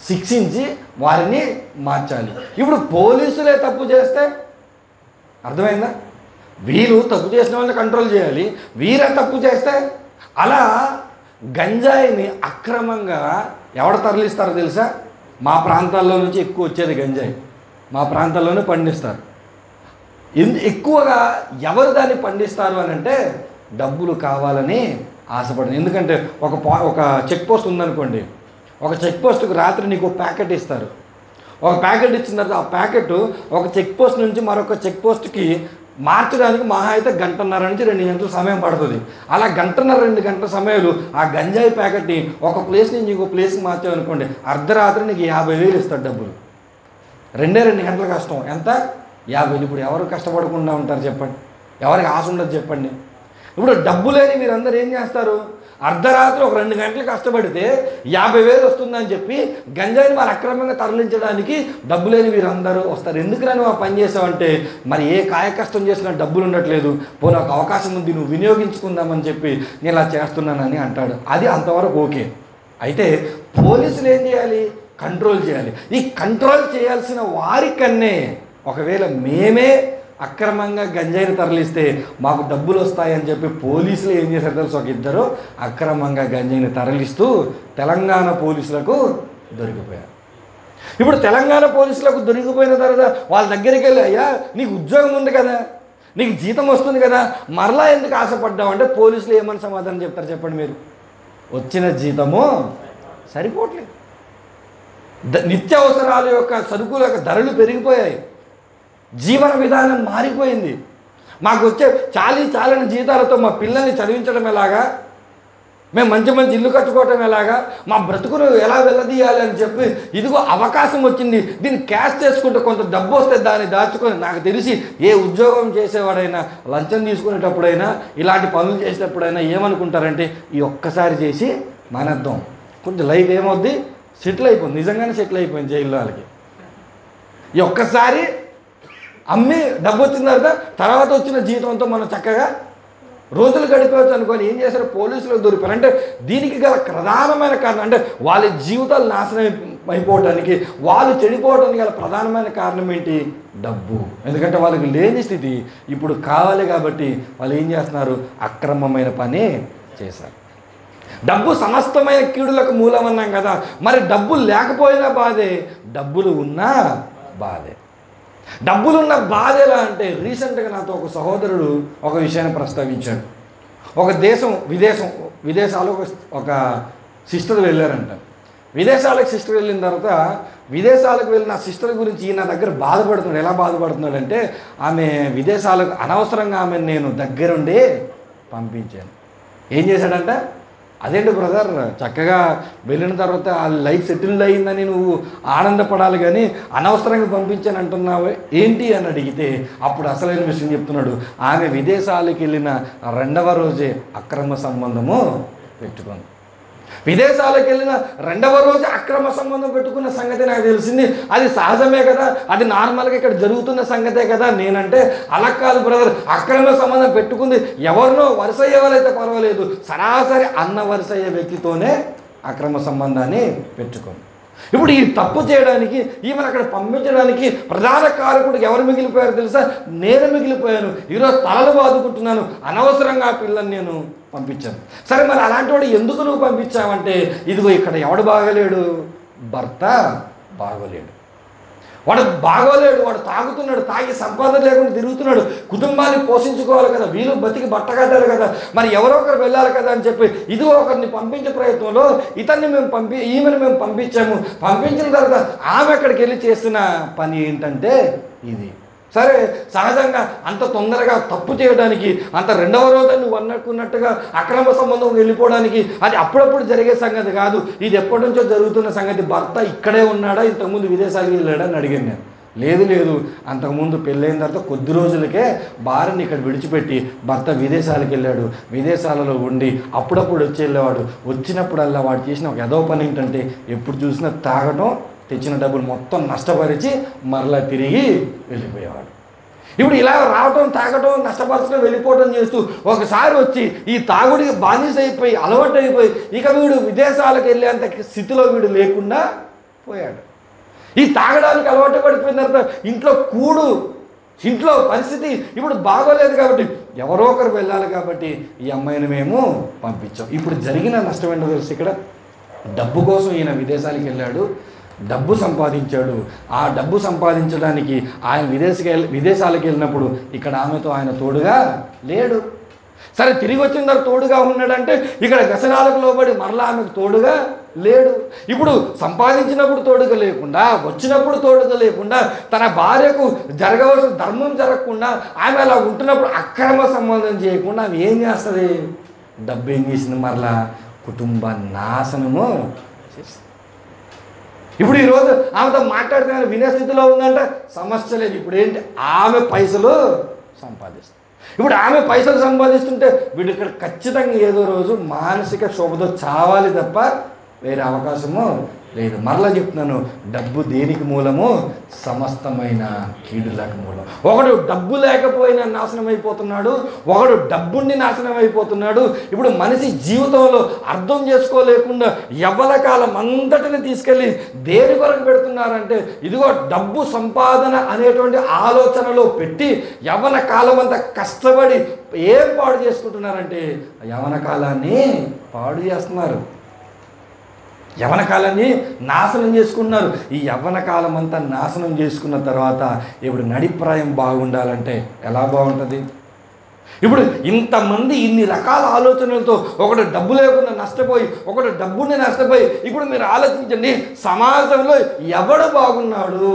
శిక్షించి వారిని మార్చాలి. ఇప్పుడు పోలీసులే తప్పు చేస్తే అర్థమైందా? వీరు తప్పు చేసిన వాళ్ళని కంట్రోల్ చేయాలి, వీరే తప్పు చేస్తే. అలా గంజాయిని అక్రమంగా ఎవరు తరలిస్తారో తెలుసా? మా ప్రాంతాల్లో నుంచి ఎక్కువ వచ్చేది గంజాయి మా ప్రాంతాల్లోనే పండిస్తారు. ఎక్కువగా ఎవరు దాన్ని పండిస్తారు అని అంటే డబ్బులు కావాలని ఆశపడింది. ఎందుకంటే ఒక చెక్ పోస్ట్ ఉందనుకోండి, ఒక చెక్ పోస్ట్కి రాత్రి నీకు ఒక ప్యాకెట్ ఇస్తారు. ఒక ప్యాకెట్ ఇచ్చిన తర్వాత ఆ ప్యాకెట్ ఒక చెక్ పోస్ట్ నుంచి మరొక చెక్ పోస్ట్కి మార్చడానికి మహా అయితే గంటన్నర నుంచి 2 గంటల సమయం పడుతుంది. అలా గంటన్నర 2 గంటల సమయంలో ఆ గంజాయి ప్యాకెట్ని ఒక ప్లేస్ నుంచి ఇంకో ప్లేస్కి మార్చామనుకోండి, అర్ధరాత్రి నీకు 50,000 ఇస్తాడు డబ్బులు. 2 గంటల కష్టం ఎంత? 50,000. ఇప్పుడు ఎవరు కష్టపడకుండా ఉంటారు చెప్పండి? ఎవరికి ఆశ ఉండదు చెప్పండి? ఇప్పుడు డబ్బు లేని మీరందరూ ఏం చేస్తారు? అర్ధరాత్రి ఒక 2 గంటలు కష్టపడితే 50,000 వస్తుందని చెప్పి గంజాయిని వాళ్ళు అక్రమంగా తరలించడానికి డబ్బు లేని వీరందరూ వస్తారు. ఎందుకురా నువ్వు ఆ పని చేసావంటే, మరి ఏ కాయ కష్టం చేసినా డబ్బులు ఉండట్లేదు, పోనీ ఒక అవకాశం ఉంది నువ్వు వినియోగించుకుందామని చెప్పి నేను ఇలా చేస్తున్నానని అంటాడు. అది అంతవరకు ఓకే. అయితే పోలీసులు ఏం చేయాలి? కంట్రోల్ చేయాలి. ఈ కంట్రోల్ చేయాల్సిన వారికన్నే ఒకవేళ మేమే అక్రమంగా గంజాయిని తరలిస్తే మాకు డబ్బులు వస్తాయని చెప్పి పోలీసులు ఏం చేశారు తెలుసు? ఒక ఇద్దరు అక్రమంగా గంజాయిని తరలిస్తూ తెలంగాణ పోలీసులకు దొరికిపోయారు. ఇప్పుడు తెలంగాణ పోలీసులకు దొరికిపోయిన తర్వాత వాళ్ళ దగ్గరికి వెళ్ళి, అయ్యా నీకు ఉద్యోగం ఉంది కదా, నీకు జీతం వస్తుంది కదా, మరలా ఎందుకు ఆశపడ్డావు అంటే పోలీసులు ఏమని సమాధానం చెప్తారు చెప్పండి మీరు? వచ్చిన జీతము సరిపోవట్లేదు, నిత్యావసరాల యొక్క సరుకుల యొక్క ధరలు పెరిగిపోయాయి, జీవన విధానం మారిపోయింది, మాకు వచ్చే చాలని జీతాలతో మా పిల్లల్ని చదివించడం ఎలాగా, మేము మంచి మంచి ఇల్లు కట్టుకోవటం ఎలాగా, మా బ్రతుకును ఎలా వెళ్ళదీయాలి అని చెప్పి ఇదిగో అవకాశం వచ్చింది, దీన్ని క్యాష్ చేసుకుంటే కొంత డబ్బు వస్తే దాన్ని దాచుకొని, నాకు తెలిసి ఏ ఉద్యోగం చేసేవాడైనా లంచం తీసుకునేటప్పుడైనా ఇలాంటి పనులు చేసేటప్పుడైనా ఏమనుకుంటారంటే, ఈ ఒక్కసారి చేసి మానేద్దాం, కొంచెం లైఫ్ ఏమవుద్ది సెటిల్ అయిపోయింది, నిజంగానే సెటిల్ అయిపోయింది జైల్లో వాళ్ళకి. ఈ ఒక్కసారి అమ్మి డబ్బు వచ్చిన తర్వాత వచ్చిన జీతంతో మనం చక్కగా రోజులు గడిపవచ్చు అనుకొని ఏం చేశారు? పోలీసులు దొరికారు. అంటే దీనికి గల ప్రధానమైన కారణం అంటే వాళ్ళ జీవితాలు నాశనం అయిపోవడానికి, వాళ్ళు చెడిపోవడానికి గల ప్రధానమైన కారణం ఏంటి? డబ్బు. ఎందుకంటే వాళ్ళకి లేని స్థితి ఇప్పుడు కావాలి కాబట్టి వాళ్ళు ఏం చేస్తున్నారు? అక్రమమైన పని చేశారు. డబ్బు సమస్తమైన కీడులకు మూలం అన్నాం కదా, మరి డబ్బులు లేకపోయినా బాధే, డబ్బులు ఉన్నా బాధే. డబ్బులున్న బాధ ఎలా అంటే, రీసెంట్గా నాతో ఒక సహోదరుడు ఒక విషయాన్ని ప్రస్తావించాడు. ఒక విదేశాలకు ఒక సిస్టర్ వెళ్ళారంట. సిస్టర్ వెళ్ళిన తర్వాత విదేశాలకు వెళ్ళిన సిస్టర్ గురించి ఈయన దగ్గర బాధపడుతున్నాడు. ఎలా బాధపడుతున్నాడంటే, ఆమె విదేశాలకు అనవసరంగా ఆమెను నేను దగ్గరుండి పంపించాను. ఏం చేశాడంట? అదేంటి బ్రదర్, చక్కగా వెళ్ళిన తర్వాత ఆ లైఫ్ సెటిల్డ్ అయ్యిందని నువ్వు ఆనందపడాలి కానీ అనవసరంగా పంపించాను అంటున్నావు ఏంటి అని అడిగితే, అప్పుడు అసలైన విషయం చెప్తున్నాడు. ఆమె విదేశాలకు వెళ్ళిన 2వ రోజే అక్రమ సంబంధము పెట్టుకుంది. విదేశాలకు వెళ్ళిన 2వ రోజు అక్రమ సంబంధం పెట్టుకున్న సంగతి నాకు తెలిసింది. అది సహజమే కదా, అది నార్మల్గా ఇక్కడ జరుగుతున్న సంగతే కదా. నేనంటే అలా కాదు బ్రదర్, అక్రమ సంబంధం పెట్టుకుంది ఎవరినో వరుస ఎవరైతే పర్వాలేదు, సరాసరి అన్న వరుస అయ్యే వ్యక్తితోనే అక్రమ సంబంధాన్ని పెట్టుకుంది. ఇప్పుడు ఈ తప్పు చేయడానికి, ఈమెను అక్కడ పంపించడానికి ప్రధాన కారకుడు ఎవరు మిగిలిపోయారు తెలుసా? నేను మిగిలిపోయాను. ఈరోజు తలలు బాదుకుంటున్నాను, అనవసరంగా ఆ పిల్లని నేను పంపించాను. సరే, మరి అలాంటి వాడు ఎందుకు నువ్వు పంపించావంటే, ఇదిగో ఇక్కడ ఎవడు బాగలేడు? భర్త బాగోలేడు, వాడు బాగోలేడు, వాడు తాగుతున్నాడు, తాగి సంపాదన లేకుండా తిరుగుతున్నాడు, కుటుంబాన్ని పోషించుకోవాలి కదా, వీళ్ళు బతికి బట్టగట్టాలి కదా, మరి ఎవరో ఒకరు వెళ్ళాలి కదా అని చెప్పి ఇదిగో ఒకరిని పంపించే ప్రయత్నంలో ఈమెను మేము పంపించాము. పంపించిన తర్వాత ఆమె అక్కడికి వెళ్ళి చేసిన పని ఏంటంటే ఇది. సరే, సహజంగా అంత తొందరగా తప్పు చేయడానికి, అంత 2వ రోజు నువ్వు అనుకున్నట్టుగా అక్రమ సంబంధం వెళ్ళిపోవడానికి అది అప్పుడప్పుడు జరిగే సంగతి కాదు. ఇది ఎప్పటి నుంచో జరుగుతున్న సంగతి. భర్త ఇక్కడే ఉన్నాడా, ఇంతకుముందు విదేశాలకు వెళ్ళాడా అని అడిగాను నేను. లేదు, అంతకుముందు పెళ్ళైన తర్వాత కొద్ది రోజులకే భార్యని ఇక్కడ విడిచిపెట్టి భర్త విదేశాలకు వెళ్ళాడు. విదేశాలలో ఉండి అప్పుడప్పుడు వచ్చి వెళ్ళేవాడు. వచ్చినప్పుడల్లా వాడు చేసిన ఒక ఏదో పని ఏంటంటే, ఎప్పుడు చూసినా తాగటం, తెచ్చిన డబ్బులు మొత్తం నష్టపరిచి మరలా తిరిగి వెళ్ళిపోయేవాడు. ఇప్పుడు ఇలా రావటం, తాగటం, నష్టపరచడం, వెళ్ళిపోవటం చేస్తూ ఒకసారి వచ్చి ఈ తాగుడికి బానిస అయిపోయి అలవాటు అయిపోయి ఇక వీడు విదేశాలకు వెళ్ళేంత స్థితిలో వీడు లేకుండా పోయాడు. ఈ తాగడానికి అలవాటు పడిపోయిన తర్వాత ఇంట్లో పరిస్థితి ఇప్పుడు బాగోలేదు కాబట్టి ఎవరో ఒకరు వెళ్ళాలి కాబట్టి ఈ అమ్మాయిని మేము పంపించాం. ఇప్పుడు జరిగిన నష్టం ఏంటో తెలుసు? ఇక్కడ డబ్బు కోసం ఈయన విదేశాలకు వెళ్ళాడు, డబ్బు సంపాదించాడు. ఆ డబ్బు సంపాదించడానికి ఆయన విదేశాలకు వెళ్ళినప్పుడు ఇక్కడ ఆమెతో ఆయన తోడుగా లేడు. సరే, తిరిగి వచ్చిన తర్వాత తోడుగా ఉన్నాడంటే ఇక్కడ వ్యసనాలకు లోబడి మరలా ఆమెకు తోడుగా లేడు. ఇప్పుడు సంపాదించినప్పుడు తోడుగా లేకుండా, వచ్చినప్పుడు తోడుగా లేకుండా, తన భార్యకు జరగవలసిన ధర్మం జరగకుండా, ఆమె అలా ఉంటున్నప్పుడు అక్రమ సంబంధం చేయకుండా ఆమె ఏం చేస్తుంది? డబ్బు ఏం చేసింది? మరలా కుటుంబ నాశనము చేస్తుంది. ఇప్పుడు ఈరోజు ఆమెతో మాట్లాడితే వినే స్థితిలో ఉందంట, సమస్య లేదు. ఇప్పుడు ఏంటి? ఆమె పైసలు సంపాదిస్తుంది. ఇప్పుడు ఆమె పైసలు సంపాదిస్తుంటే వీడు ఇక్కడ ఖచ్చితంగా ఏదో రోజు మానసిక శోభతో చావాలి తప్ప వేరే అవకాశము లేదు. మరలా చెప్తున్నాను, డబ్బు దేనికి మూలము? సమస్తమైన కీడులకు మూలం. ఒకడు డబ్బు లేకపోయినా నాశనం అయిపోతున్నాడు, ఒకడు డబ్బుని నాశనం అయిపోతున్నాడు. ఇప్పుడు మనిషి జీవితంలో అర్థం చేసుకోలేకుండా యవ్వన కాలం అంతటిని తీసుకెళ్ళి దేని కొరకు పెడుతున్నారంటే, ఇదిగో డబ్బు సంపాదన అనేటువంటి ఆలోచనలో పెట్టి యవ్వన కాలం అంతా కష్టపడి ఏం పాడు చేసుకుంటున్నారంటే యవ్వన కాలాన్ని పాడు చేస్తున్నారు, యవ్వన కాలాన్ని నాశనం చేసుకున్నారు. ఈ యవ్వన కాలం అంతా నాశనం చేసుకున్న తర్వాత ఇప్పుడు నడిప్రాయం బాగుండాలంటే ఎలా బాగుంటుంది? ఇప్పుడు ఇంతమంది ఇన్ని రకాల ఆలోచనలతో ఒకడు డబ్బు లేకుండా నష్టపోయి, ఒకడు డబ్బుని నష్టపోయి, ఇప్పుడు మీరు ఆలోచించండి, సమాజంలో ఎవడు బాగున్నాడు?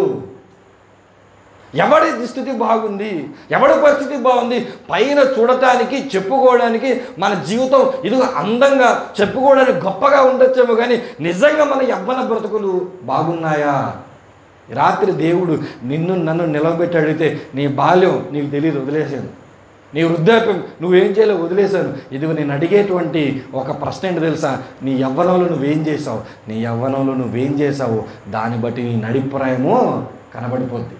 ఎవడి స్థితి బాగుంది? ఎవడి పరిస్థితి బాగుంది? పైన చూడటానికి, చెప్పుకోవడానికి మన జీవితం ఇదిగో అందంగా చెప్పుకోవడానికి గొప్పగా ఉండొచ్చేమో, కానీ నిజంగా మన యవ్వన బ్రతుకులు బాగున్నాయా? రాత్రి దేవుడు నిన్ను నన్ను నిలవబెట్టి అడిగితే, నీ బాల్యం నీకు తెలియదు, వదిలేసాను. నీ వృద్ధాప్యం నువ్వేం చేయలేవు, వదిలేశాను. ఇదిగో నేను అడిగేటువంటి ఒక ప్రశ్న ఏంటి తెలుసా? నీ యవ్వనంలో నువ్వేం చేసావు? నీ యవ్వనంలో నువ్వేం చేసావు దాన్ని బట్టి నీ నడిప్రాయము కనబడిపోద్ది.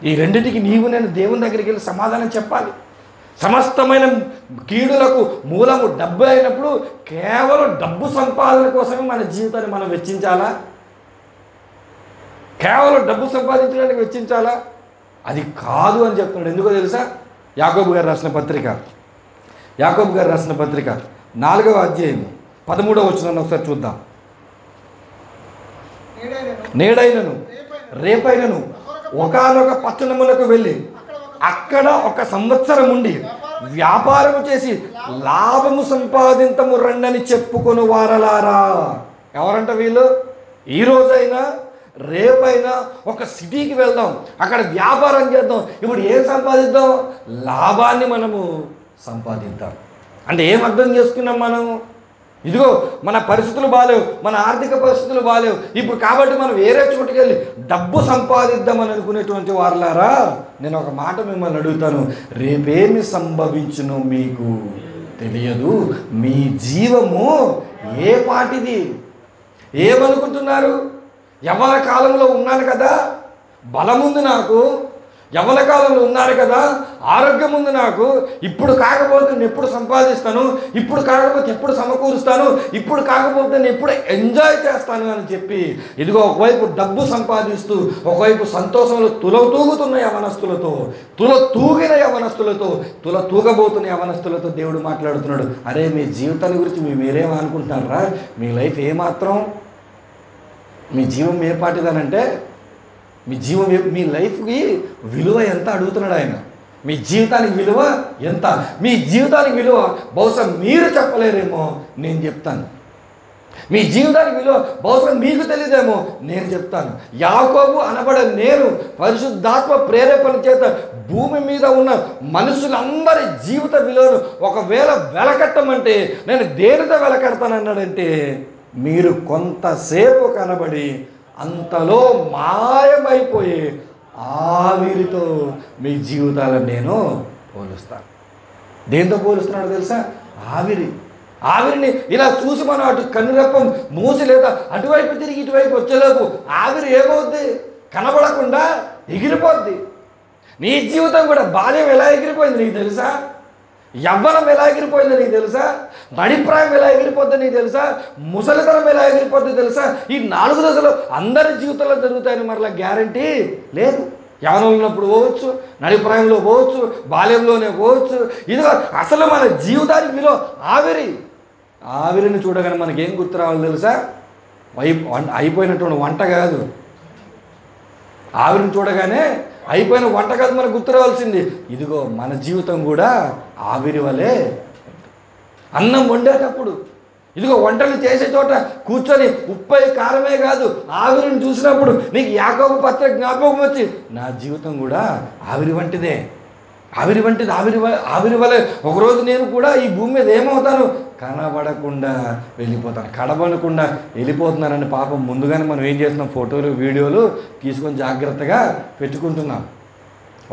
ఈ రెండింటికి నీవు నేను దేవుని దగ్గరికి వెళ్ళి సమాధానం చెప్పాలి. సమస్తమైన కీడులకు మూలము డబ్బు అయినప్పుడు కేవలం డబ్బు సంపాదన కోసమే మన జీవితాన్ని మనం వెచ్చించాలా? కేవలం డబ్బు సంపాదించడానికి వెచ్చించాలా? అది కాదు అని చెప్తున్నాడు. ఎందుకో తెలుసా? యాకోబు గారు రాసిన పత్రిక, యాకోబు గారు రాసిన పత్రిక 4వ అధ్యాయం 13వ వచనాన్ని ఒకసారి చూద్దాం. నేడైనను రేపైనను ఒకానొక పట్టణములకు వెళ్ళి అక్కడ 1 సంవత్సరం ఉండి వ్యాపారము చేసి లాభము సంపాదించము రండని చెప్పుకొని వారలారా. ఎవరంట వీళ్ళు? ఈరోజైనా రేపైనా ఒక సిటీకి వెళ్దాం, అక్కడ వ్యాపారం చేద్దాం. ఇప్పుడు ఏం సంపాదిద్దాం? లాభాన్ని మనము సంపాదిద్దాం. అంటే ఏం అర్థం చేసుకున్నాం మనం? ఇదిగో మన పరిస్థితులు బాలేవు, మన ఆర్థిక పరిస్థితులు బాలేవు, ఇప్పుడు కాబట్టి మనం వేరే చోటుకి వెళ్ళి డబ్బు సంపాదిద్దామని అనుకునేటువంటి వారులారా, నేను ఒక మాట మిమ్మల్ని అడుగుతాను. రేపేమి సంభవించునో మీకు తెలియదు. మీ జీవము ఏ పాటిది? ఏమనుకుంటున్నారు? యవ్వన కాలంలో ఉన్నాను కదా, బలముంది నాకు, యవ్వన కాలంలో ఉన్నారు కదా, ఆరోగ్యం ఉంది నాకు, ఇప్పుడు కాకపోతే నేను ఎప్పుడు సంపాదిస్తాను, ఇప్పుడు కాకపోతే ఎప్పుడు సమకూరుస్తాను, ఇప్పుడు కాకపోతే నేను ఎప్పుడు ఎంజాయ్ చేస్తాను అని చెప్పి ఇదిగో ఒకవైపు డబ్బు సంపాదిస్తూ ఒకవైపు సంతోషంలో తూగుతున్న యవనస్తులతో, తూగిన యవనస్తులతో, తూగబోతున్న యవనస్తులతో దేవుడు మాట్లాడుతున్నాడు. అరే, మీ జీవితాన్ని గురించి మీరేమనుకుంటున్నారా? మీ లైఫ్ ఏమాత్రం, మీ జీవం ఏ పాటిదానంటే మీ జీవం, మీ లైఫ్కి విలువ ఎంత అడుగుతున్నాడు ఆయన. మీ జీవితానికి విలువ ఎంత? మీ జీవితానికి విలువ బహుశా మీరు చెప్పలేరేమో, నేను చెప్తాను. మీ జీవితానికి విలువ బహుశా మీకు తెలియదేమో, నేను చెప్తాను. యాకోబు అనబడే నేను పరిశుద్ధాత్మ ప్రేరేపణ చేత భూమి మీద ఉన్న మనుషులందరి జీవిత విలువను ఒకవేళ వెలకట్టమంటే నేను దేనితో వెలకడతానన్నాడంటే, మీరు కొంతసేపు కనబడి అంతలో మాయమైపోయి ఆవిరితో మీ జీవితాలను నేను పోలుస్తాను. దేంతో పోలుస్తున్నాడో తెలుసా? ఆవిరిని ఇలా చూసి మనం అటు కన్నురెప్పం మూసి లేదా అటువైపు తిరిగి ఇటువైపు వచ్చేలోపు ఆవిరి ఏమవుద్ది? కనబడకుండా ఎగిరిపోద్ది. నీ జీవితం కూడా బాల్యం ఎలా ఎగిరిపోయింది నీకు తెలుసా? యవ్వనం ఎలా ఎగిరిపోయిందో నీకు తెలుసా? నడిప్రాయం ఎలా ఎగిరిపోద్దో నీకు తెలుసా? ముసలితనం ఎలా ఎగిరిపోద్దో తెలుసా? ఈ 4 దశలు అందరి జీవితంలో జరుగుతాయని మరలా గ్యారంటీ లేదు. యవ్వనంలో ఉన్నప్పుడు పోవచ్చు, నడిప్రాయంలో పోవచ్చు, బాల్యంలోనే పోవచ్చు. ఇదిగో అసలు మన జీవితానికి విలువ ఆవిరిని చూడగానే మనకేం గుర్తు రావాలి తెలుసా? అయిపోయినటువంటి వంట కాదు. ఆవిరిని చూడగానే అయిపోయిన వంట కాదు మనకు గుర్తు రావాల్సింది. ఇదిగో మన జీవితం కూడా ఆవిరి వలె. అన్నం వండేటప్పుడు ఇదిగో వంటలు చేసే చోట కూర్చొని ఉప్పై కారమే కాదు ఆవిరిని చూసినప్పుడు నీకు యాకోబు పత్రిక జ్ఞాపకం వచ్చి నా జీవితం కూడా ఆవిరి వంటిదే, ఆవిరి వంటిది, ఆవిరి వలె ఒకరోజు నేను కూడా ఈ భూమి మీద ఏమవుతాను, కనబడకుండా వెళ్ళిపోతాను, కనబడకుండా వెళ్ళిపోతున్నానని పాపం ముందుగానే మనం ఏం చేస్తున్నాం, ఫోటోలు వీడియోలు తీసుకొని జాగ్రత్తగా పెట్టుకుంటున్నాం.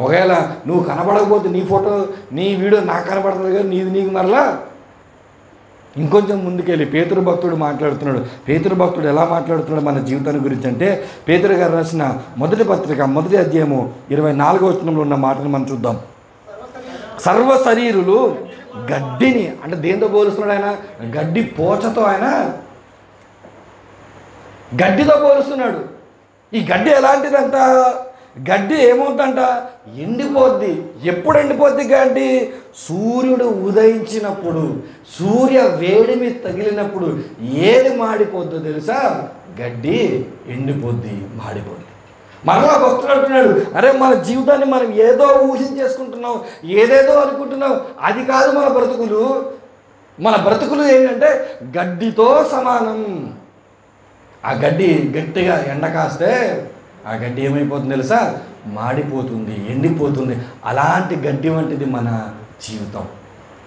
ఒకవేళ నువ్వు కనబడకపోతే నీ ఫోటో నీ వీడియో నాకు కనబడుతుంది కానీ నీది నీకు మరలా. ఇంకొంచెం ముందుకెళ్ళి పేతురు భక్తుడు మాట్లాడుతున్నాడు. పేతురు భక్తుడు ఎలా మాట్లాడుతున్నాడు మన జీవితాన్ని గురించి అంటే, పేతురు గారు రాసిన మొదటి పత్రిక 1వ అధ్యాయము 24వ వచనంలో ఉన్న మాటను మనం చూద్దాం. సర్వ శరీరులు గడ్డిని, అంటే దేంతో పోలుస్తున్నాడు ఆయన, గడ్డి పోచతో, ఆయన గడ్డితో పోలుస్తున్నాడు. ఈ గడ్డి ఎలాంటిదంట, గడ్డి ఏమవుతుందంట, ఎండిపోద్ది. ఎప్పుడు ఎండిపోద్ది గడ్డి, సూర్యుడు ఉదయించినప్పుడు, సూర్య వేడిమి తగిలినప్పుడు ఏది మాడిపోద్దో తెలుసా, గడ్డి ఎండిపోద్ది, మాడిపోద్ది. మరలా భక్తుడు అంటున్నాడు, అరే మన జీవితాన్ని మనం ఏదో ఊహించేసుకుంటున్నాం, ఏదేదో అనుకుంటున్నాం, అది కాదు మన బ్రతుకులు. మన బ్రతుకులు ఏంటంటే గడ్డితో సమానం. ఆ గడ్డి గట్టిగా ఎండ కాస్తే ఆ గడ్డి ఏమైపోతుంది తెలుసా, మాడిపోతుంది, ఎండిపోతుంది. అలాంటి గడ్డి వంటిది మన జీవితం.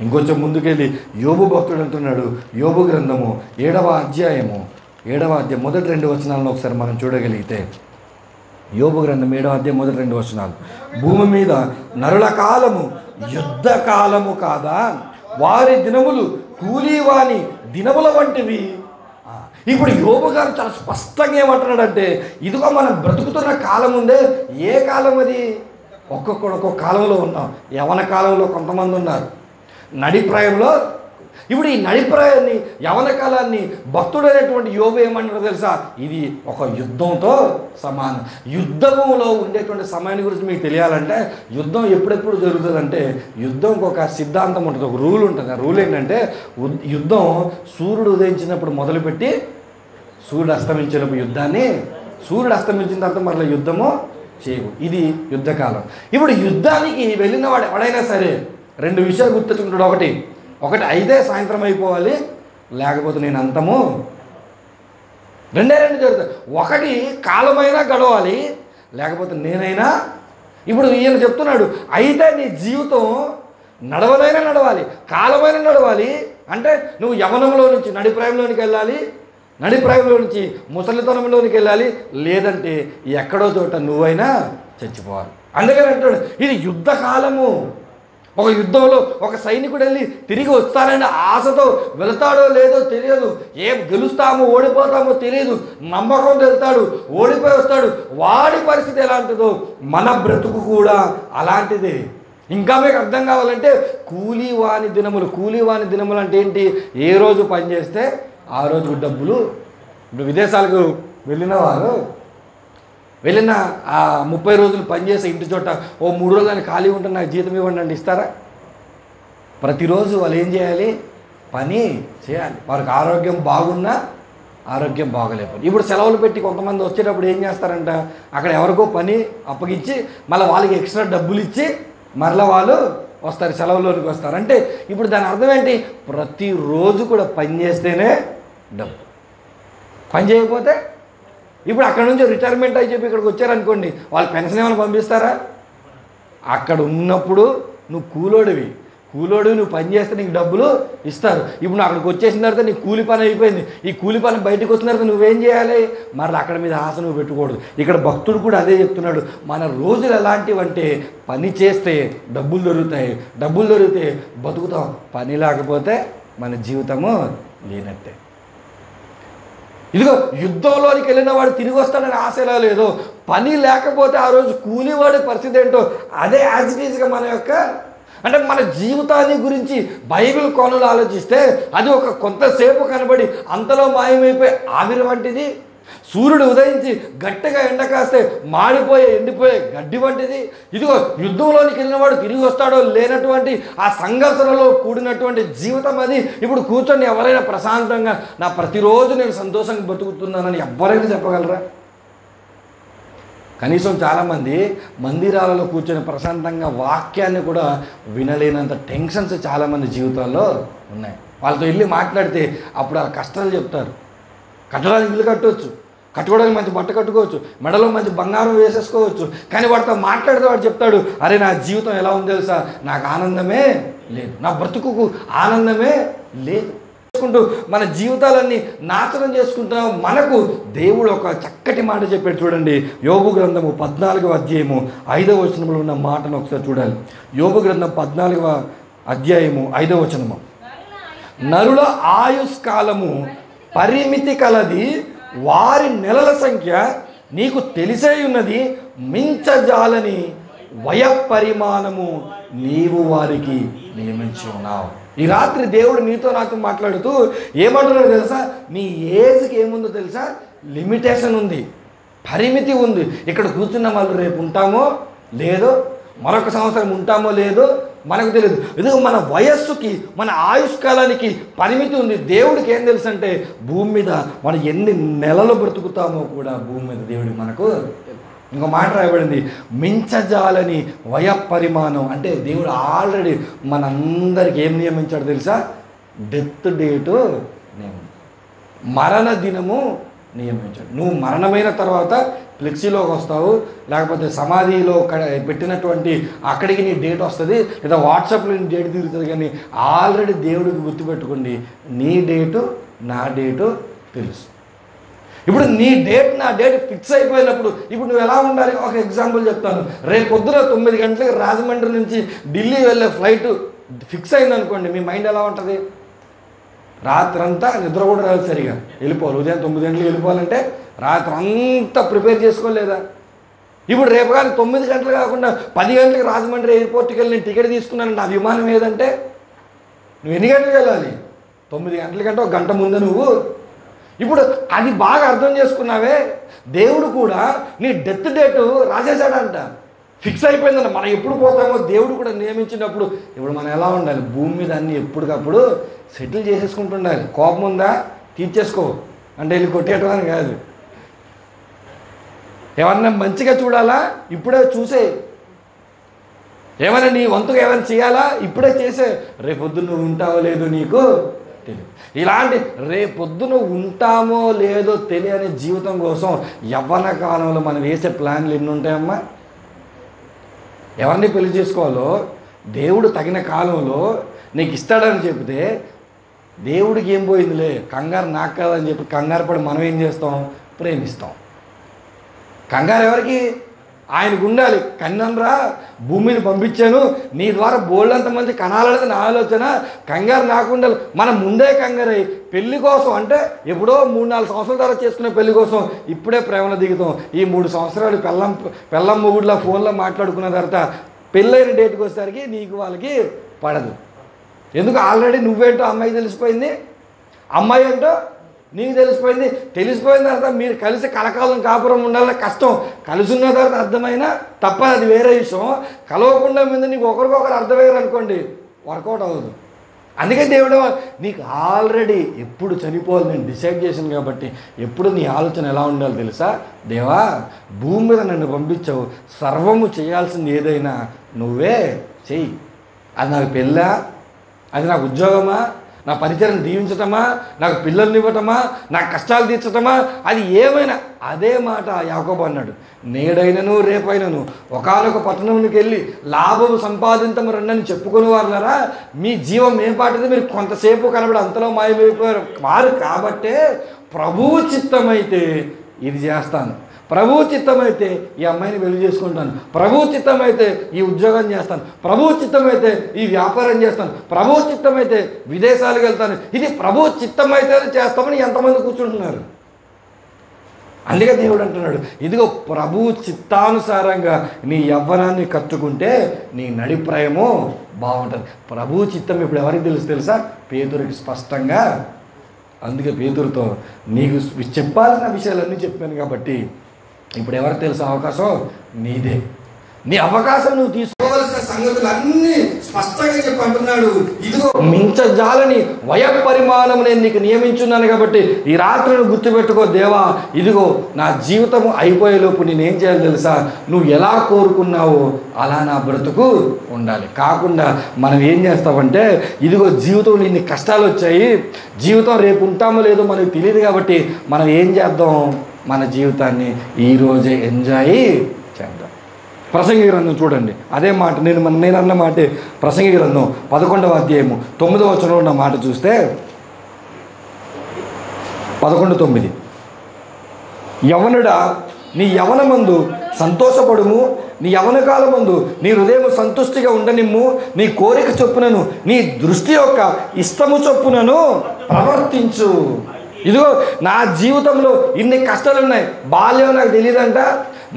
ఇంకొంచెం ముందుకెళ్ళి యోబు భక్తుడు అంటున్నాడు, యోబు గ్రంథము 7వ అధ్యాయము 7వ అధ్యాయం మొదటి 2 వచనాలను ఒకసారి మనం చూడగలిగితే, యోబు గ్రంథం 7వ అధ్యాయం మొదటి 2 వచనాలు, భూమి మీద నరుల కాలము యుద్ధ కాలము కాదా, వారి దినములు కూలీవాని దినముల వంటివి. ఇప్పుడు యోబు గారు చాలా స్పష్టంగా ఏమంటున్నాడంటే, ఇదిగో మనం బ్రతుకుతున్న కాలం ఉందే, ఏ కాలం అది, ఒక్కొక్క కాలంలో ఉన్నాం. యవన కాలంలో కొంతమంది ఉన్నారు, నడిప్రాయంలో. ఇప్పుడు ఈ నడిప్రాయాన్ని, యవన కాలాన్ని భక్తుడు అనేటువంటి యోబు ఏమంటారో తెలుసా, ఇది ఒక యుద్ధంతో సమానం. యుద్ధంలో ఉండేటువంటి సమయాన్ని గురించి మీకు తెలియాలంటే, యుద్ధం ఎప్పుడెప్పుడు జరుగుతుందంటే, యుద్ధంకి ఒక సిద్ధాంతం ఉంటుంది, ఒక రూల్ ఉంటుంది. ఆ రూల్ ఏంటంటే, యుద్ధం సూర్యుడు ఉదయించినప్పుడు మొదలుపెట్టి సూర్యుడు అస్తమించినప్పుడు యుద్ధాన్ని, సూర్యుడు అస్తమించిన తర్వాత మరలా యుద్ధము చేయవు. ఇది యుద్ధకాలం. ఇప్పుడు యుద్ధానికి వెళ్ళిన వాడు ఎవడైనా సరే 2 విషయాలు గుర్తుంటాడు. ఒకటి అయితే సాయంత్రం అయిపోవాలి, లేకపోతే నేను అంతము. రెండే జరుగుతాయి. ఒకటి కాలమైనా గడవాలి, లేకపోతే నేనైనా. ఇప్పుడు ఈయన చెప్తున్నాడు, అయితే నీ జీవితం నడవనైనా నడవాలి, కాలమైనా నడవాలి. అంటే నువ్వు యవనంలో నుంచి నడిప్రాయంలోనికి వెళ్ళాలి, నడిప్రాయంలో నుంచి ముసలితనంలోనికి వెళ్ళాలి, లేదంటే ఎక్కడో చోట నువ్వైనా చచ్చిపోవాలి. అందుకని అంటాడు, ఇది యుద్ధకాలము. ఒక యుద్ధంలో ఒక సైనికుడు వెళ్ళి తిరిగి వస్తానని ఆశతో వెళ్తాడో లేదో తెలియదు, ఏం గెలుస్తామో ఓడిపోతామో తెలియదు, నమ్మకంతో వెళ్తాడు, ఓడిపోయి వస్తాడు. వాడి పరిస్థితి ఎలాంటిదో మన బ్రతుకు కూడా అలాంటిదే. ఇంకా మీకు అర్థం కావాలంటే, కూలీవాని దినములు. కూలీవాని దినములు అంటే ఏంటి, ఏ రోజు పని చేస్తే ఆ రోజు డబ్బులు. ఇప్పుడు విదేశాలకు వెళ్ళిన వారు వెళ్ళిన ఆ 30 రోజులు పనిచేసే ఇంటి చోట ఓ 3 రోజులు ఖాళీ ఉంటే నాకు జీతం ఇవ్వండి అంటే ఇస్తారా? ప్రతిరోజు వాళ్ళు ఏం చేయాలి, పని చేయాలి. వారికి ఆరోగ్యం బాగున్నా ఆరోగ్యం బాగలేకపోతే. ఇప్పుడు సెలవులు పెట్టి కొంతమంది వచ్చేటప్పుడు ఏం చేస్తారంట, అక్కడ ఎవరికో పని అప్పగించి మళ్ళీ వాళ్ళకి ఎక్స్ట్రా డబ్బులు ఇచ్చి మరలా వాళ్ళు వస్తారు, సెలవులోనికి వస్తారు. అంటే ఇప్పుడు దాని అర్థం ఏంటి, ప్రతిరోజు కూడా పని చేస్తేనే డబ్బు, పని చేయకపోతే. ఇప్పుడు అక్కడ నుంచి రిటైర్మెంట్ అని చెప్పి ఇక్కడికి వచ్చారనుకోండి, వాళ్ళు పెన్షన్ ఏమైనా పంపిస్తారా? అక్కడ ఉన్నప్పుడు నువ్వు కూలోడివి, నువ్వు పని చేస్తే నీకు డబ్బులు ఇస్తారు. ఇప్పుడు నువ్వు అక్కడికి వచ్చేసిన తర్వాత నీ కూలి పని అయిపోయింది. ఈ కూలి పని బయటకు వచ్చిన తర్వాత నువ్వేం చేయాలి, మరలా అక్కడ మీద ఆశ నువ్వు పెట్టుకోకూడదు. ఇక్కడ భక్తుడు కూడా అదే చెప్తున్నాడు, మన రోజులు ఎలాంటివంటే పని చేస్తే డబ్బులు దొరుకుతాయి, డబ్బులు దొరికితే బతుకుతాం, పని లేకపోతే మన జీవితము లేనట్టే. ఇదిగో యుద్ధంలోనికి వెళ్ళిన వాడు తిరిగి వస్తాడని ఆశ ఎలా లేదో, పని లేకపోతే ఆ రోజు కూలివాడి పరిస్థితి ఏంటో అదే యాజ్ ఇట్ ఈజ్గా మన యొక్క, అంటే మన జీవితాన్ని గురించి బైబిల్ కోణంలో ఆలోచిస్తే అది ఒక కొంతసేపు కనబడి అంతలో మాయమైపోయి ఆవిరి వంటిది. సూర్యుడు ఉదయించి గట్టిగా ఎండ కాస్తే మాడిపోయే ఎండిపోయే గడ్డి వంటిది. ఇదిగో యుద్ధంలోనికి వెళ్ళినవాడు తిరిగి వస్తాడో లేనటువంటి ఆ సంఘర్షణలో కూడినటువంటి జీవితం అది. ఇప్పుడు కూర్చొని ఎవరైనా ప్రశాంతంగా నా ప్రతిరోజు నేను సంతోషంగా బతుకుతున్నానని ఎవరైనా చెప్పగలరా? కనీసం చాలామంది మందిరాలలో కూర్చొని ప్రశాంతంగా వాక్యాన్ని కూడా వినలేనంత టెన్షన్స్ చాలామంది జీవితాల్లో ఉన్నాయి. వాళ్ళతో వెళ్ళి మాట్లాడితే అప్పుడు వాళ్ళ కష్టాలు చెప్తారు. కట్టడానికి ఇల్లు కట్టవచ్చు, కట్టుకోవడానికి మంచి బట్ట కట్టుకోవచ్చు, మెడలో మంచి బంగారం వేసేసుకోవచ్చు. కానీ వాడితో మాట్లాడితే వాడు చెప్తాడు, అరే నా జీవితం ఎలా ఉంది తెలుసా, నాకు ఆనందమే లేదు, నా బ్రతుకుకు ఆనందమే లేదు చేసుకుంటూ మన జీవితాలన్నీ నాశనం చేసుకుంటున్నాం. మనకు దేవుడు ఒక చక్కటి మాట చెప్పాడు చూడండి. యోబు గ్రంథము 14వ అధ్యాయము 5వ వచనంలో ఉన్న మాటను ఒకసారి చూడాలి. యోబు గ్రంథం 14వ అధ్యాయము 5వ వచనము, నరుల ఆయుష్కాలము పరిమితి కలది, వారి నెలల సంఖ్య నీకు తెలిసే ఉన్నది, మించజాలని వయ పరిమాణము నీవు వారికి నియమించి ఉన్నావు. ఈ రాత్రి దేవుడు నీతో నాతో మాట్లాడుతూ ఏమంటున్నాడు తెలుసా, నీ ఏజ్కి ఏముందో తెలుసా, లిమిటేషన్ ఉంది, పరిమితి ఉంది. ఇక్కడ కూర్చున్న వాళ్ళు రేపు ఉంటామో లేదో, మరొక సంవత్సరం ఉంటామో లేదో మనకు తెలియదు. ఎందుకు మన వయస్సుకి మన ఆయుష్కాలానికి పరిమితి ఉంది. దేవుడికి ఏం తెలుసు అంటే భూమి మీద మనం ఎన్ని నెలలు బ్రతుకుతామో కూడా భూమి మీద దేవుడికి మనకు ఇంకో మాట రాయబడింది, మించజాలని వయ పరిమాణం. అంటే దేవుడు ఆల్రెడీ మనందరికి ఏం నియమించాడు తెలుసా, డెత్ డేటు మరణ దినము నియమించాడు. నువ్వు మరణమైన తర్వాత ఫ్లెక్సీలోకి వస్తావు, లేకపోతే సమాధిలో పెట్టినటువంటి అక్కడికి నీ డేట్ వస్తుంది, లేదా వాట్సాప్లో నీ డేట్ తిరుగుతుంది. కానీ ఆల్రెడీ దేవుడికి గుర్తుపెట్టుకోండి, నీ డేటు నా డేటు తెలుసు. ఇప్పుడు నీ డేట్ నా డేట్ ఫిక్స్ అయిపోయినప్పుడు ఇప్పుడు నువ్వు ఎలా ఉండాలి, ఒక ఎగ్జాంపుల్ చెప్తాను. రేపు పొద్దున 9 గంటలకు రాజమండ్రి నుంచి ఢిల్లీ వెళ్ళే ఫ్లైట్ ఫిక్స్ అయిందనుకోండి, మీ మైండ్ ఎలా ఉంటుంది, రాత్రంతా నిద్ర కూడా రాదు, సరిగా వెళ్ళిపోవాలి. ఉదయం 9 గంటలకు వెళ్ళిపోవాలంటే రాత్రి అంతా ప్రిపేర్ చేసుకోలేదా. ఇప్పుడు రేపు కానీ 9 గంటలు కాకుండా 10 గంటలకు రాజమండ్రి ఎయిర్పోర్ట్కి వెళ్ళి నేను టికెట్ తీసుకున్నాను, నా విమానం ఏదంటే నువ్వు ఎన్ని గంటలకు వెళ్ళాలి, 9 గంటల కంటే ఒక గంట ముందు నువ్వు. ఇప్పుడు అది బాగా అర్థం చేసుకున్నావే, దేవుడు కూడా నీ డెత్ డేటు రాసేసాడంట, ఫిక్స్ అయిపోయిందంట. మనం ఎప్పుడు పోతామో దేవుడు కూడా నియమించినప్పుడు ఇప్పుడు మనం ఎలా ఉండాలి, భూమి మీద అన్నీ ఎప్పటికప్పుడు సెటిల్ చేసేసుకుంటుండాలి. కోపం ఉందా తీర్చేసుకో అంటే వెళ్ళి కొట్టేయటం అని కాదు. ఏమన్నా మంచిగా చూడాలా ఇప్పుడే చూసే, ఏమైనా నీ వంతుగా ఏమైనా చేయాలా ఇప్పుడే చేసే. రేపొద్దు నువ్వు ఉంటావో లేదో నీకు తెలియదు. ఇలాంటి రేపొద్దు నువ్వు ఉంటామో లేదో తెలియని జీవితం కోసం యవ్వన కాలంలో మనం వేసే ప్లాన్లు ఎన్ని ఉంటాయమ్మా. ఎవరిని పెళ్లి చేసుకోవాలో దేవుడు తగిన కాలంలో నీకు ఇస్తాడని చెప్తే దేవుడికి ఏం పోయిందిలే, కంగారు నాకు కాదని చెప్పి కంగారు పడి మనం ఏం చేస్తాం, ప్రేమిస్తాం. కంగారు ఎవరికి, ఆయనకు ఉండాలి. కన్ననరా భూమిని పంపించాను, నీ ద్వారా బోల్డంత మంది కనాలనేది నా ఆలోచన, కంగారు నాకు ఉండాలి. మనం ముందే కంగారై పెళ్లి కోసం అంటే ఎప్పుడో 3-4 సంవత్సరాల తర్వాత చేసుకునే పెళ్లి కోసం ఇప్పుడే ప్రేమలో దిగుతాం. ఈ 3 సంవత్సరాలు పెళ్ళం మొగుడులా ఫోన్లో మాట్లాడుకున్న తర్వాత పెళ్ళైన డేట్కి వచ్చేసరికి నీకు వాళ్ళకి పడదు. ఎందుకు, ఆల్రెడీ నువ్వేంటో అమ్మాయికి తెలిసిపోయింది, అమ్మాయి ఏంటో నీకు తెలిసిపోయింది. తెలిసిపోయిన తర్వాత మీరు కలిసి కలకాలం కాపురం ఉండాలని కష్టం, కలిసి ఉన్న తర్వాత అర్థమైనా తప్ప అది వేరే విషయం. కలవకుండా మీద నీకు ఒకరికొకరు అర్థమయ్యారు అనుకోండి, వర్కౌట్ అవ్వదు. అందుకే దేవుడు నీకు ఆల్రెడీ ఎప్పుడు చనిపోవాలి నేను డిసైడ్ చేశాను కాబట్టి ఎప్పుడు నీ ఆలోచన ఎలా ఉండాలో తెలుసా, దేవా భూమి మీద నన్ను పంపించావు, సర్వము చేయాల్సింది ఏదైనా నువ్వే చెయ్యి. అది నాకు పెళ్ళా, అది నాకు ఉద్యోగమా, నా పరిచయం దీవించటమా, నాకు పిల్లల్ని ఇవ్వటమా, నా కష్టాలు తీర్చటమా, అది ఏమైనా అదే మాట యాకోబు అన్నాడు. నేడైనను రేపైనను ఒకానొక పట్టణంకి వెళ్ళి లాభము సంపాదించము రండని చెప్పుకుని వారులారా, మీ జీవం ఏం పాటిది మీరు కొంతసేపు కనబడి అంతలో మాయమైపోయారు వారు. కాబట్టే ప్రభువు చిత్తమైతే ఇది చేస్తాను, ప్రభువు చిత్తమైతే ఈ అమ్మాయిని పెళ్లి చేసుకుంటాను, ప్రభువు చిత్తమైతే ఈ ఉద్యోగం చేస్తాను, ప్రభువు చిత్తమైతే ఈ వ్యాపారం చేస్తాను, ప్రభువు చిత్తమైతే విదేశాలకు వెళ్తాను, ఇది ప్రభువు చిత్తమైతే చేస్తామని ఎంతమంది కూర్చుంటున్నారు. అందుకే దేవుడు అంటున్నాడు, ఇదిగో ప్రభువు చిత్తానుసారంగా నీ యవ్వనాన్ని కట్టుకుంటే నీ నడిప్రాయము బాగుంటుంది. ప్రభువు చిత్తం ఇప్పుడు ఎవరికి తెలుసా, పేతురుకి స్పష్టంగా. అందుకే పేతురుతో నీకు చెప్పాల్సిన విషయాలన్నీ చెప్పాను కాబట్టి ఇప్పుడు ఎవరికి తెలుసు అవకాశం నీదే. నీ అవకాశం నువ్వు తీసుకోవాల్సిన సంగతులు అన్నీ స్పష్టంగా చెప్పి అంటున్నాడు, ఇదిగో మించజాలని వయపరిమాణం నేను నీకు నియమించున్నాను కాబట్టి ఈ రాత్రిని గుర్తుపెట్టుకో దేవా, ఇదిగో నా జీవితం అయిపోయేలోపు నేనేం చేయాలి తెలుసా, నువ్వు ఎలా కోరుకున్నావో అలా నా బ్రతుకు ఉండాలి. కాకుండా మనం ఏం చేస్తామంటే, ఇదిగో జీవితంలో ఇన్ని కష్టాలు వచ్చాయి, జీవితం రేపు ఉంటామో లేదో మనకు తెలియదు కాబట్టి మనం ఏం చేద్దాం, మన జీవితాన్ని ఈరోజే ఎంజాయ్ చేద్దాం. ప్రసంగి గ్రంథం చూడండి, అదే మాట నేను అన్న మాటే. ప్రసంగి గ్రంథం 11వ అధ్యాయము 9వ వచనంలో ఉన్న మాట చూస్తే 11:9, యవనుడా నీ యవనమందు సంతోషపడుము, నీ యవన కాలమందు నీ హృదయం సంతుష్టిగా ఉండనిమ్ము, నీ కోరిక చొప్పునను నీ దృష్టి యొక్క ఇష్టము చొప్పునను ప్రవర్తించు. ఇదిగో నా జీవితంలో ఇన్ని కష్టాలు ఉన్నాయి, బాల్యం నాకు తెలియదంట,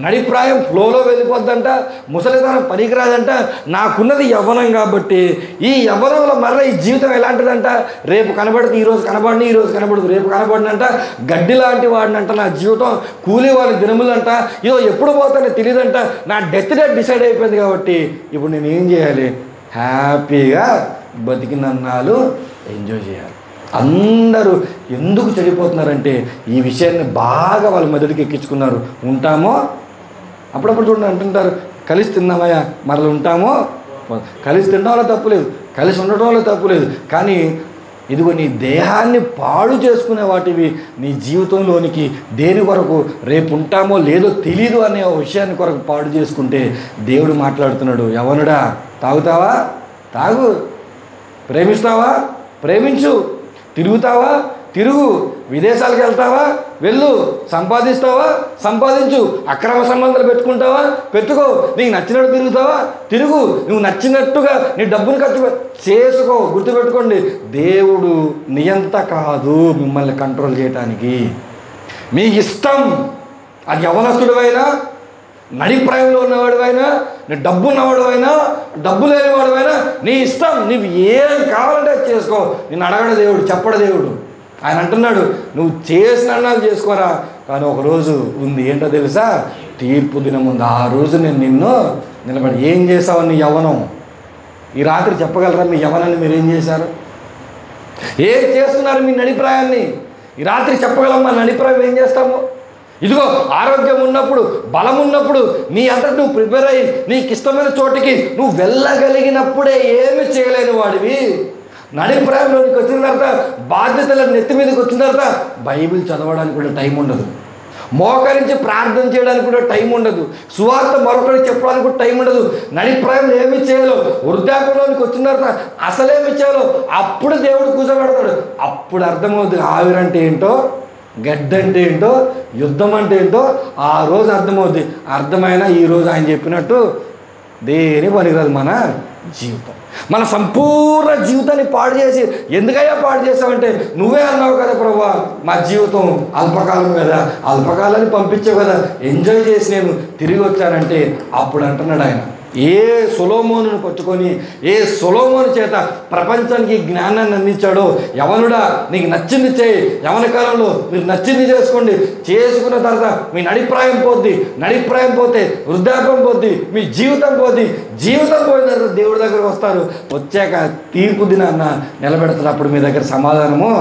నడిప్రాయం ఫ్లోలో వెళ్ళిపోద్దంట, ముసలితనం పనికిరాదంట, నాకున్నది యవ్వనం కాబట్టి ఈ యవ్వనంలో మరలా ఈ జీవితం ఎలాంటిదంట, రేపు కనబడితే ఈరోజు కనబడిని, ఈరోజు కనబడదు రేపు కనబడినంట, గడ్డి లాంటి వాడినంట నా జీవితం, కూలీ వాళ్ళ దినములంట, ఇదో ఎప్పుడు పోతానో తెలియదంట, నా డెత్ డేట్ డిసైడ్ అయిపోయింది కాబట్టి ఇప్పుడు నేను ఏం చేయాలి, హ్యాపీగా బతికినన్నాళ్ళు ఎంజాయ్ చేయాలి. అందరూ ఎందుకు చెడిపోతున్నారంటే ఈ విషయాన్ని బాగా వాళ్ళ మెదడుకి ఎక్కించుకున్నారు. ఉంటామో అప్పుడప్పుడు చూడండి అంటుంటారు, కలిసి తిన్నామయ్యా మరలా ఉంటామో, కలిసి తినడం వల్ల తప్పులేదు, కలిసి ఉండటం వల్ల తప్పులేదు, కానీ ఇదిగో నీ దేహాన్ని పాడు చేసుకునే వాటివి నీ జీవితంలోనికి దేని కొరకు రేపు ఉంటామో లేదో తెలీదు అనే విషయాన్ని కొరకు పాడు చేసుకుంటే దేవుడు మాట్లాడుతున్నాడు, యవ్వనుడా తాగుతావా తాగు, ప్రేమిస్తావా ప్రేమించు, తిరుగుతావా తిరుగు, విదేశాలకు వెళ్తావా వెళ్ళు, సంపాదిస్తావా సంపాదించు, అక్రమ సంబంధాలు పెట్టుకుంటావా పెట్టుకో, నీకు నచ్చినట్టు తిరుగుతావా తిరుగు, నువ్వు నచ్చినట్టుగా నీ డబ్బును ఖర్చు చేసుకో. గుర్తుపెట్టుకోండి, దేవుడు నియంత కాదు మిమ్మల్ని కంట్రోల్ చేయటానికి. మీ ఇష్టం, అది యవనస్తుడివైనా, నడిప్రాయంలో ఉన్నవాడివైనా, నీ డబ్బు ఉన్నవాడివైనా, డబ్బు లేనివాడివైనా, నీ ఇష్టం, నీవు ఏం కావాలంటే చేసుకో. నేను అడగడు దేవుడు, చెప్పడు దేవుడు. ఆయన అంటున్నాడు నువ్వు చేసిన అన్నాలు చేసుకోరా, కానీ ఒకరోజు ఉంది, ఏంటో తెలుసా, తీర్పు దినం ఉంది. ఆ రోజు నేను నిన్ను నిలబడి ఏం చేసావు నీ యవ్వనం. ఈ రాత్రి చెప్పగలరా మీ యవ్వనాన్ని మీరు ఏం చేశారు, ఏం చేస్తున్నారు మీ నడిప్రాయాన్ని? ఈ రాత్రి చెప్పగలం మన నడిప్రాయం ఏం చేస్తాము. ఇదిగో ఆరోగ్యం ఉన్నప్పుడు, బలం ఉన్నప్పుడు, నీ అంతటి నువ్వు ప్రిపేర్ అయ్యి నీకు ఇష్టమైన చోటికి నువ్వు వెళ్ళగలిగినప్పుడే ఏమి చేయలేని వాడివి. నడిప్రాయంలోనికి వచ్చిన తర్వాత, బాధ్యతల నెత్తి మీదకి వచ్చిన తర్వాత బైబిల్ చదవడానికి కూడా టైం ఉండదు, మోకరించి ప్రార్థన చేయడానికి కూడా టైం ఉండదు, సువార్త మరొకరికి చెప్పడానికి కూడా టైం ఉండదు. నడిప్రాయంలో ఏమి చేయాలో, వృద్ధాప్యంలోనికి వచ్చిన తర్వాత అసలేమి చేయాలో అప్పుడు దేవుడు కూర్చోబెడతాడు. అప్పుడు అర్థమవుతుంది ఆవిరంటే ఏంటో, గడ్డంటే ఏంటో, యుద్ధం అంటే ఏంటో ఆ రోజు అర్థమవుద్ది. అర్థమైనా ఈరోజు ఆయన చెప్పినట్టు దేని పనికిరాదు మన జీవితం. మన సంపూర్ణ జీవితాన్ని పాడు చేసి, ఎందుకయ్యా పాడు చేసావంటే నువ్వే అన్నావు కదా ప్రభువా మా జీవితం అల్పకాలం కదా, అల్పకాలాన్ని పంపించావు కదా, ఎంజాయ్ చేసి నేను తిరిగి వచ్చానంటే అప్పుడు అంటున్నాడు ఆయన, ఏ సొలొమోనును పట్టుకొని, ఏ సొలొమోను చేత ప్రపంచానికి జ్ఞానాన్ని అందించాడో, యవనుడా నీకు నచ్చింది చేయి, యవన కాలంలో మీరు నచ్చింది చేసుకోండి, చేసుకున్న తర్వాత మీ నడిప్రాయం పోద్ది, నడిప్రాయం పోతే వృద్ధాప్యం పోద్ది, మీ జీవితం పోద్ది, జీవితం పోయిన తర్వాత దేవుడి దగ్గరకు వస్తారు, వచ్చాక తీర్పు దినాన్న నిలబెడతారు, అప్పుడు మీ దగ్గర సమాధానము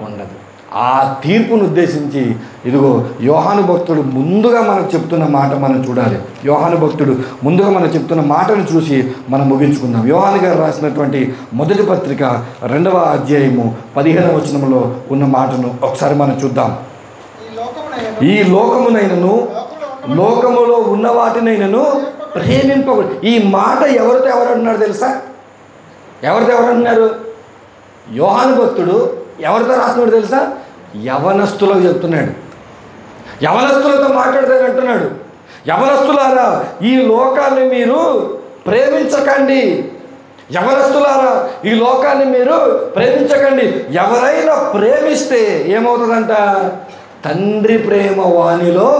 ఉండదు. ఆ తీర్పును ఉద్దేశించి ఇదిగో యోహాను భక్తుడు ముందుగా మనకు చెప్తున్న మాట మనం చూడాలి. యోహాను భక్తుడు ముందుగా మనకు చెప్తున్న మాటను చూసి మనం ముగించుకుందాం. యోహాను గారు రాసినటువంటి మొదటి పత్రిక 2వ అధ్యాయము 15వ వచనంలో ఉన్న మాటను ఒకసారి మనం చూద్దాం. ఈ లోకమునైనను లోకములో ఉన్న వాటినైనను ప్రేమింపకూడదు. ఈ మాట ఎవరితో ఎవరంటున్నారు తెలుసా? ఎవరితో ఎవరంటున్నారు? యోహాను భక్తుడు ఎవరితో రాస్తున్నాడు తెలుసా? యవనస్తులకు చెప్తున్నాడు. యవనస్తులతో మాట్లాడతాను అంటున్నాడు, యవనస్తులారా ఈ లోకాన్ని మీరు ప్రేమించకండి, యవనస్తులారా ఈ లోకాన్ని మీరు ప్రేమించకండి. ఎవరైనా ప్రేమిస్తే ఏమవుతుందంట? తండ్రి ప్రేమ వానిలో.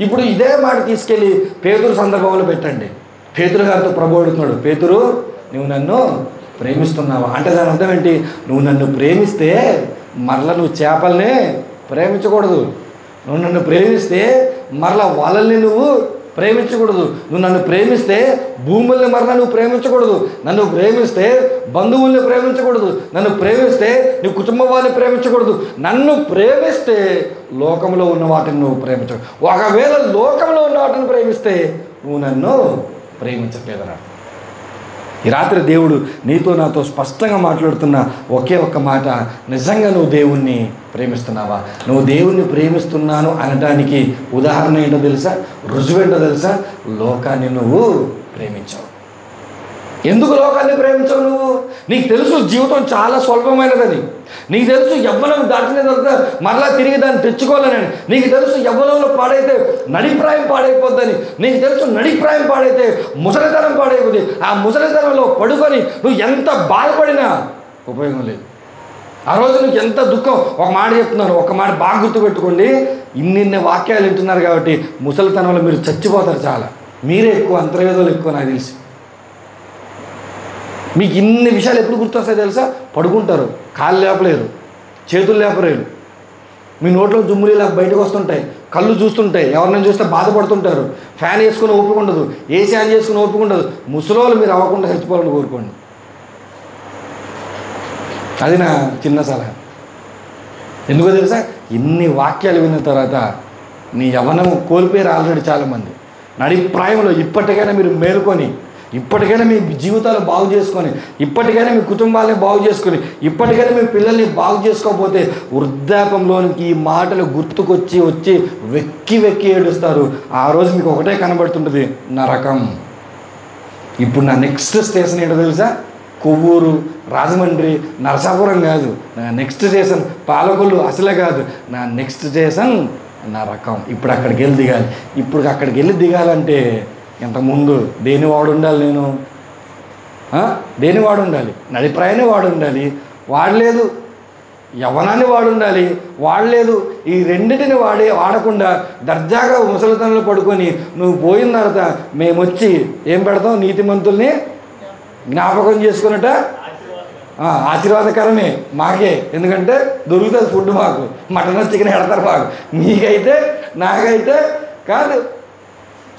ఇప్పుడు ఇదే మాట తీసుకెళ్ళి పేతురు సందర్భంలో పెట్టండి. పేతురు గారితో ప్రభు అడుగుతున్నాడు, పేతురు నువ్వు నన్ను ప్రేమిస్తున్నావా అంటే దాని అర్థం ఏంటి? నువ్వు నన్ను ప్రేమిస్తే మరలా నువ్వు చేపల్ని ప్రేమించకూడదు, నువ్వు నన్ను ప్రేమిస్తే మరలా వాళ్ళని నువ్వు ప్రేమించకూడదు. నువ్వు నన్ను ప్రేమిస్తే భూముల్ని మరలా నువ్వు ప్రేమించకూడదు. నన్ను ప్రేమిస్తే బంధువుల్ని ప్రేమించకూడదు. నన్ను ప్రేమిస్తే నీ కుటుంబం వాళ్ళని ప్రేమించకూడదు. నన్ను ప్రేమిస్తే లోకంలో ఉన్న వాటిని నువ్వు ప్రేమించకూడదు. ఒకవేళ లోకంలో ఉన్న వాటిని ప్రేమిస్తే నువ్వు నన్ను ప్రేమించట్లేదన్నాడు. ఈ రాత్రి దేవుడు నీతో నాతో స్పష్టంగా మాట్లాడుతున్న ఒకే ఒక్క మాట, నిజంగా నువ్వు దేవుణ్ణి ప్రేమిస్తున్నావా? నువ్వు దేవుణ్ణి ప్రేమిస్తున్నాను అనడానికి ఉదాహరణ ఏంటో తెలుసా? రుజువు ఏంటో తెలుసా? లోకాన్ని నువ్వు ప్రేమించావు. ఎందుకు లోకాన్ని ప్రేమించవు నువ్వు? నీకు తెలుసు జీవితం చాలా స్వల్పమైనదని. నీకు తెలుసు యవ్వనం దాటిన తర్వాత మరలా తిరిగి దాన్ని తెచ్చుకోవాలని. నీకు తెలుసు యవ్వనంలో పాడైతే నడిప్రాయం పాడైపోద్దని. నీకు తెలుసు నడిప్రాయం పాడైతే ముసలితనం పాడైపోతుంది. ఆ ముసలితనంలో పడుకొని నువ్వు ఎంత బాధపడినా ఉపయోగం లేదు. ఆ రోజు నీకు ఎంత దుఃఖం. ఒక మాట చెప్తున్నాను, ఒక మాట బాగా గుర్తుపెట్టుకోండి. ఇన్ని వాక్యాలు వింటున్నారు కాబట్టి ముసలితనంలో మీరు చచ్చిపోతారు. చాలా మీరే ఎక్కువ, అంతర్వేదాలు ఎక్కువ నాకు తెలిసి. మీకు ఇన్ని విషయాలు ఎప్పుడు గుర్తొస్తాయి తెలుసా? పడుకుంటారు, కాళ్ళు లేపలేరు, చేతులు లేపలేరు, మీ నోట్లో దుమ్ములు ఇలా బయటకు వస్తుంటాయి, కళ్ళు చూస్తుంటాయి, ఎవరినైనా చూస్తే బాధపడుతుంటారు, ఫ్యాన్ వేసుకుని ఓపిక ఉండదు, ఏసీ ఆన్ చేసుకుని ఓపిక ఉండదు. ముసలోళ్ళు మీరు అవ్వకుండా చచ్చిపోవాలని కోరుకోండి. అది నా చిన్న సలహా. ఎందుకో తెలుసా? ఇన్ని వాక్యాలు విన్న తర్వాత నీ యవ్వనం కోల్పోయారు ఆల్రెడీ చాలామంది. నడిప్రాయంలో ఇప్పటికైనా మీరు మేలుకొని, ఇప్పటికైనా మీ జీవితాలు బాగు చేసుకొని, ఇప్పటికైనా మీ కుటుంబాలని బాగు చేసుకొని, ఇప్పటికైనా మీ పిల్లల్ని బాగు చేసుకోకపోతే వృద్ధాపంలోనికి ఈ మాటలు వచ్చి వెక్కి ఏడుస్తారు. ఆ రోజు మీకు ఒకటే కనబడుతుంటుంది, నరకం. ఇప్పుడు నా నెక్స్ట్ స్టేషన్ ఏంటో తెలుసా? కొవ్వూరు, రాజమండ్రి, నరసాపురం కాదు. నా నెక్స్ట్ స్టేషన్ పాలకొల్లు అసలే కాదు. నా నెక్స్ట్ స్టేషన్ నరకం. ఇప్పుడు అక్కడికి వెళ్ళి దిగాలి. ఇప్పుడు అక్కడికి వెళ్ళి దిగాలంటే ఇంతకుముందు దేని వాడు ఉండాలి? నేను దేని వాడు ఉండాలి? నడిప్రాయాన్ని వాడు ఉండాలి, వాడలేదు. యవ్వనాన్ని వాడు ఉండాలి, వాడలేదు. ఈ రెండింటిని వాడకుండా దర్జాగా ముసలితనంలో పడుకొని నువ్వు పోయిన తర్వాత మేము వచ్చి ఏం పెడతాం? నీతిమంతుల్ని జ్ఞాపకం చేసుకున్నట ఆశీర్వాదకరమే మాకే. ఎందుకంటే దొరుకుతుంది ఫుడ్ మాకు, మటన్ చికెన్ పెడతారు మాకు. మీకైతే నాకైతే కాదు.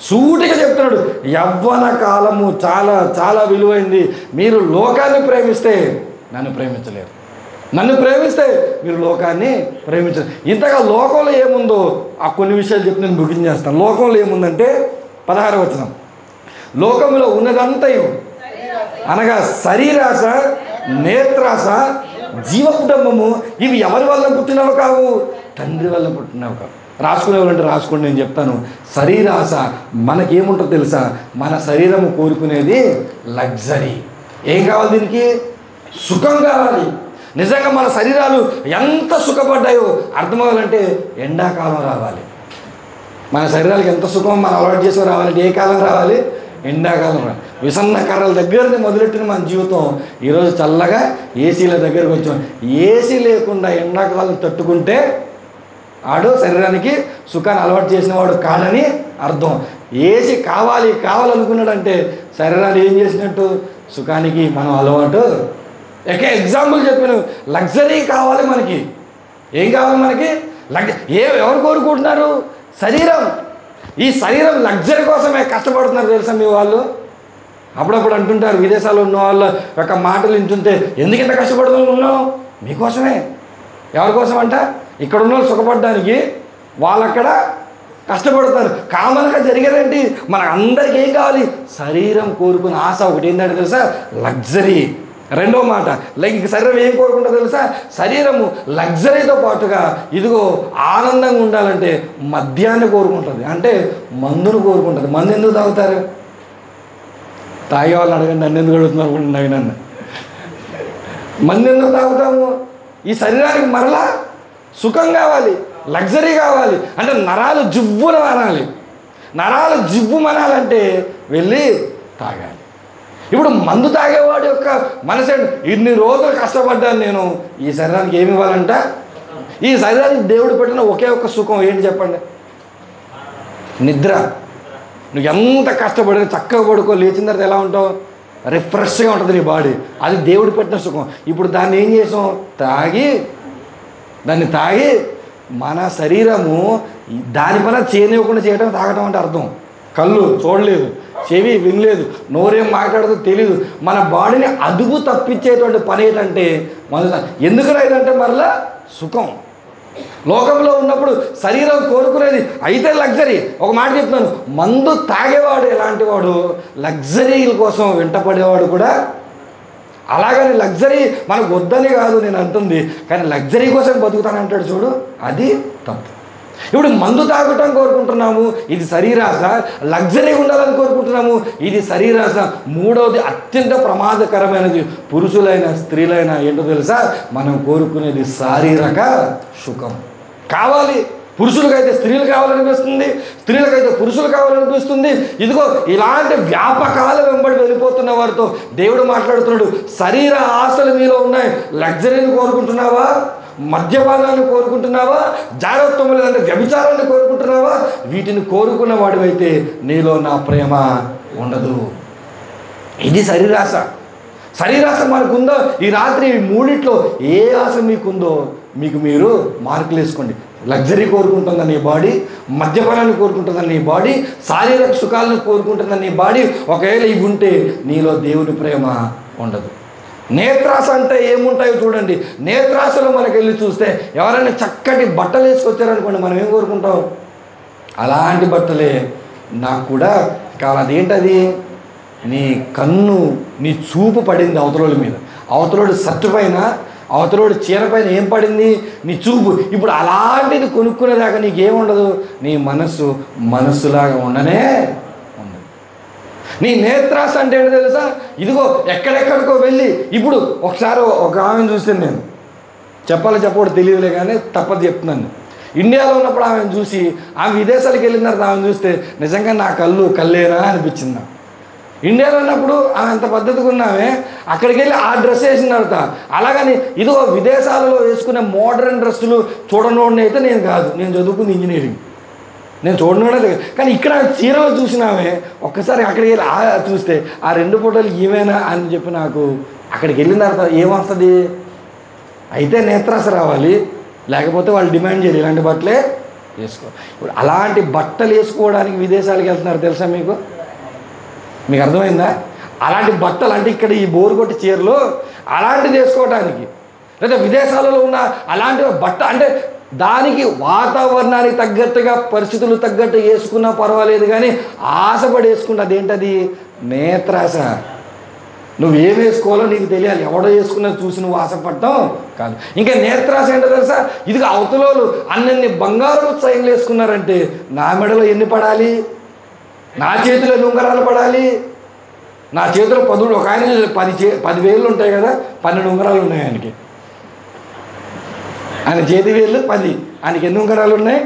సూటిగా చెప్తున్నాడు, యవ్వన కాలము చాలా చాలా విలువైంది. మీరు లోకాన్ని ప్రేమిస్తే నన్ను ప్రేమించలేరు. నన్ను ప్రేమిస్తే మీరు లోకాన్ని ప్రేమించరు. ఇంతగా లోకంలో ఏముందో ఆ కొన్ని విషయాలు చెప్పి నేను ముగింపు చేస్తాను. లోకంలో ఏముందంటే 16వ వచనం, లోకంలో ఉన్నదంతయు అనగా శరీరాశ, నేత్రాశ, జీవ కుటుంబము ఇవి ఎవరి వల్ల పుట్టినవి కావు, తండ్రి వల్ల పుట్టినవి కావు. రాసుకునేవాళ్ళంటే రాసుకోండి, నేను చెప్తాను. శరీరాశ మనకేముంటుందో తెలుసా? మన శరీరము కోరుకునేది లగ్జరీ. ఏం కావాలి? దీనికి సుఖం కావాలి. నిజంగా మన శరీరాలు ఎంత సుఖపడ్డాయో అర్థమవ్వాలంటే ఎండాకాలం రావాలి. మన శరీరాలకు ఎంత సుఖం మనం అలవాటు చేసి రావాలంటే ఏ కాలం రావాలి? ఎండాకాలం రావాలి. విసన్న కర్రల దగ్గరనే మొదలెట్టిన మన జీవితం ఈరోజు చల్లగా ఏసీల దగ్గరకు వచ్చాం. ఏసీ లేకుండా ఎండాకాలం తట్టుకుంటే ఆడు శరీరానికి సుఖాన్ని అలవాటు చేసిన వాడు కాడని అర్థం. ఏసీ కావాలనుకున్నాడంటే శరీరాన్ని ఏం చేసినట్టు? సుఖానికి మనం అలవాటు. ఎగ్జాంపుల్ చెప్పాను, లగ్జరీ కావాలి మనకి. ఏం కావాలి మనకి? ఎవరు కోరుకుంటున్నారు? శరీరం. ఈ శరీరం లగ్జరీ కోసమే కష్టపడుతున్నారు తెలుసా మీ వాళ్ళు? అప్పుడప్పుడు అంటుంటారు, విదేశాల్లో ఉన్న వాళ్ళ యొక్క మాటలు వింటుంటే, ఎందుకు ఇంత కష్టపడుతున్నావు? మీకోసమే. ఎవరి కోసం అంట? ఇక్కడ ఉన్న వాళ్ళు సుఖపడడానికి వాళ్ళక్కడ కష్టపడతారు. కామన్గా జరిగేదేంటి? మన అందరికీ ఏం కావాలి? శరీరం కోరుకునే ఆశ ఒకటి ఏంటంటే తెలుసా? లగ్జరీ. రెండో మాట, లైక్ శరీరం ఏం కోరుకుంటుందో తెలుసా? శరీరము లగ్జరీతో పాటుగా ఇదిగో ఆనందంగా ఉండాలంటే మద్యాన్ని కోరుకుంటుంది, అంటే మందును కోరుకుంటుంది. మందు ఎందుకు తాగుతారు? తాగే వాళ్ళని అడగండి, నన్ను ఎందుకు అడుగుతున్నారు? నన్ను మందు ఎందుకు తాగుతాము? ఈ శరీరానికి మరలా సుఖం కావాలి, లగ్జరీ కావాలి. అంటే నరాలు జివ్వున అనాలి. నరాలు జివ్వు మనాలంటే వెళ్ళి తాగాలి. ఇప్పుడు మందు తాగేవాడు యొక్క మనసు ఇన్ని రోజులు కష్టపడ్డాను నేను, ఈ శరీరానికి ఏమి ఇవ్వాలంట? ఈ శరీరానికి దేవుడు పెట్టిన ఒకే ఒక్క సుఖం ఏంటి చెప్పండి? నిద్ర. నువ్వు ఎంత కష్టపడినా చక్కగా పడుకో, లేచిన తర్వాత ఎలా ఉంటావు? రిఫ్రెష్గా ఉంటుంది నీ బాడీ. అది దేవుడు పెట్టిన సుఖం. ఇప్పుడు దాన్ని ఏం చేసాం? దాన్ని తాగి మన శరీరము దాని పైన చేయనివ్వకుండా చేయడం తాగటం అంటే అర్థం. కళ్ళు చూడలేదు, చెవి వినలేదు, నోరేం మాట్లాడదో తెలియదు. మన బాడీని అదుపు తప్పించేటువంటి పని ఏంటంటే ఎందుకు రాదంటే మరలా సుఖం. లోకంలో ఉన్నప్పుడు శరీరం కోరుకునేది అయితే లగ్జరీ. ఒక మాట చెప్తున్నాను, మందు తాగేవాడు ఎలాంటి వాడు, లగ్జరీల కోసం వెంటపడేవాడు కూడా అలాగని. లగ్జరీ మనకు వద్దని కాదు నేను అంటుంది, కానీ లగ్జరీ కోసం బతుకుతానంటాడు చూడు, అది తప్పు. ఇప్పుడు మందు తాగటం కోరుకుంటున్నాము, ఇది శరీరాశ. లగ్జరీ ఉండాలని కోరుకుంటున్నాము, ఇది శరీరాశ. మూడవది అత్యంత ప్రమాదకరమైనది పురుషులైనా స్త్రీలైనా ఏంటో తెలుసా, మనం కోరుకునేది శారీరక సుఖం కావాలి. పురుషులకైతే స్త్రీలు కావాలనిపిస్తుంది, స్త్రీలకైతే పురుషులు కావాలనిపిస్తుంది. ఇదిగో ఇలాంటి వ్యాపకాల వెంబడి వెళ్ళిపోతున్న వారితో దేవుడు మాట్లాడుతున్నాడు. శరీర ఆశలు మీలో ఉన్నాయి. లగ్జరీని కోరుకుంటున్నావా, మద్యపానాన్ని కోరుకుంటున్నావా, జాగ్రత్తలు లేదంటే వ్యభిచారాన్ని కోరుకుంటున్నావా? వీటిని కోరుకున్న వాడివైతే నీలో నా ప్రేమ ఉండదు. ఇది శరీరాశ. శరీరాశ మనకుందో ఈ రాత్రి ఈ మూడిట్లో ఏ ఆశ మీకుందో మీకు మీరు మార్కులు వేసుకోండి. లగ్జరీ కోరుకుంటుందని నీ బాడీ, మద్యపానాన్ని కోరుకుంటుందని నీ బాడీ, శారీరక సుఖాలను కోరుకుంటుందని నీ బాడీ. ఒకవేళ ఇవి ఉంటే నీలో దేవుని ప్రేమ ఉండదు. నేత్రాశ అంటే ఏముంటాయో చూడండి. నేత్రాశలో మనకి వెళ్ళి చూస్తే ఎవరైనా చక్కటి బట్టలు వేసుకొచ్చారనుకోండి, మనం ఏం కోరుకుంటాం? అలాంటి బట్టలే నాకు కూడా కావాలి. అదేంటది? నీ కన్ను, నీ చూపు పడింది అవతలోడి మీద, అవతలోడి షర్టు పైన, అవతలోడి చీర పైన ఏం పడింది? నీ చూపు. ఇప్పుడు అలాంటిది కొనుక్కునేదాకా నీకేముండదు, నీ మనస్సులాగా ఉండనే ఉండదు. నీ నేత్రాశ అంటే ఏంటో తెలుసా? ఇదిగో ఎక్కడెక్కడికో వెళ్ళి, ఇప్పుడు ఒకసారి ఒక ఆమెను చూసాను నేను, చెప్పకూడదు తెలియదులే కానీ తప్పదు చెప్తున్నాను. ఇండియాలో ఉన్నప్పుడు ఆమెను చూసి, ఆమె విదేశాలకు వెళ్ళిన తర్వాత ఆమెను చూస్తే నిజంగా నా కళ్ళేనా అనిపించింది. ఇండియాలో ఉన్నప్పుడు ఆమె అంత పద్ధతిగా ఉన్నామే, అక్కడికి వెళ్ళి ఆ డ్రెస్ వేసిన తర్వాత అలాగని ఇదిగో విదేశాలలో వేసుకునే మోడర్న్ డ్రెస్సులు చూడనోడిని అయితే నేను కాదు. నేను చదువుకుంది ఇంజనీరింగ్, నేను చూడనోడే. కానీ ఇక్కడ చీరలు చూసినామే ఒక్కసారి అక్కడికి వెళ్ళి చూస్తే ఆ రెండు ఫోటోలు ఏమైనా అని చెప్పి నాకు అక్కడికి వెళ్ళిన తర్వాత ఏమొస్తుంది? అయితే నేత్రాశ రావాలి, లేకపోతే వాళ్ళు డిమాండ్ చేయాలి ఇలాంటి బట్టలే వేసుకో. ఇప్పుడు అలాంటి బట్టలు వేసుకోవడానికి విదేశాలకు వెళ్తున్నారు తెలుసా మీకు? మీకు అర్థమైందా? అలాంటి బట్టలు అంటే ఇక్కడ ఈ బోరు కొట్టి చీరలు అలాంటిది వేసుకోవడానికి, లేదా విదేశాలలో ఉన్న అలాంటి బట్ట అంటే దానికి వాతావరణానికి తగ్గట్టుగా పరిస్థితులు తగ్గట్టు వేసుకున్నా పర్వాలేదు, కానీ ఆశపడి వేసుకుంటే అదేంటది? నేత్రాశ. నువ్వేం వేసుకోవాలో నీకు తెలియాలి, ఎవడో వేసుకున్నది చూసి నువ్వు ఆశపడటం కాదు. ఇంకా నేత్రాశ ఏంటో తెలుసా? ఇదిగో అవతలోళ్ళు అన్నన్ని బంగారం చైన్లు వేసుకున్నారంటే నా మెడలో ఎన్ని పడాలి? నా చేతిలో ఎన్ని ఉంగరాలు పడాలి? నా చేతిలో 10, ఒక ఆయన 10 వేళ్ళు ఉంటాయి కదా, 12 ఉంగరాలు ఉన్నాయి ఆయనకి. ఆయన చేతి వేళ్ళు 10, ఆయనకి ఎన్ని ఉంగరాలు ఉన్నాయి?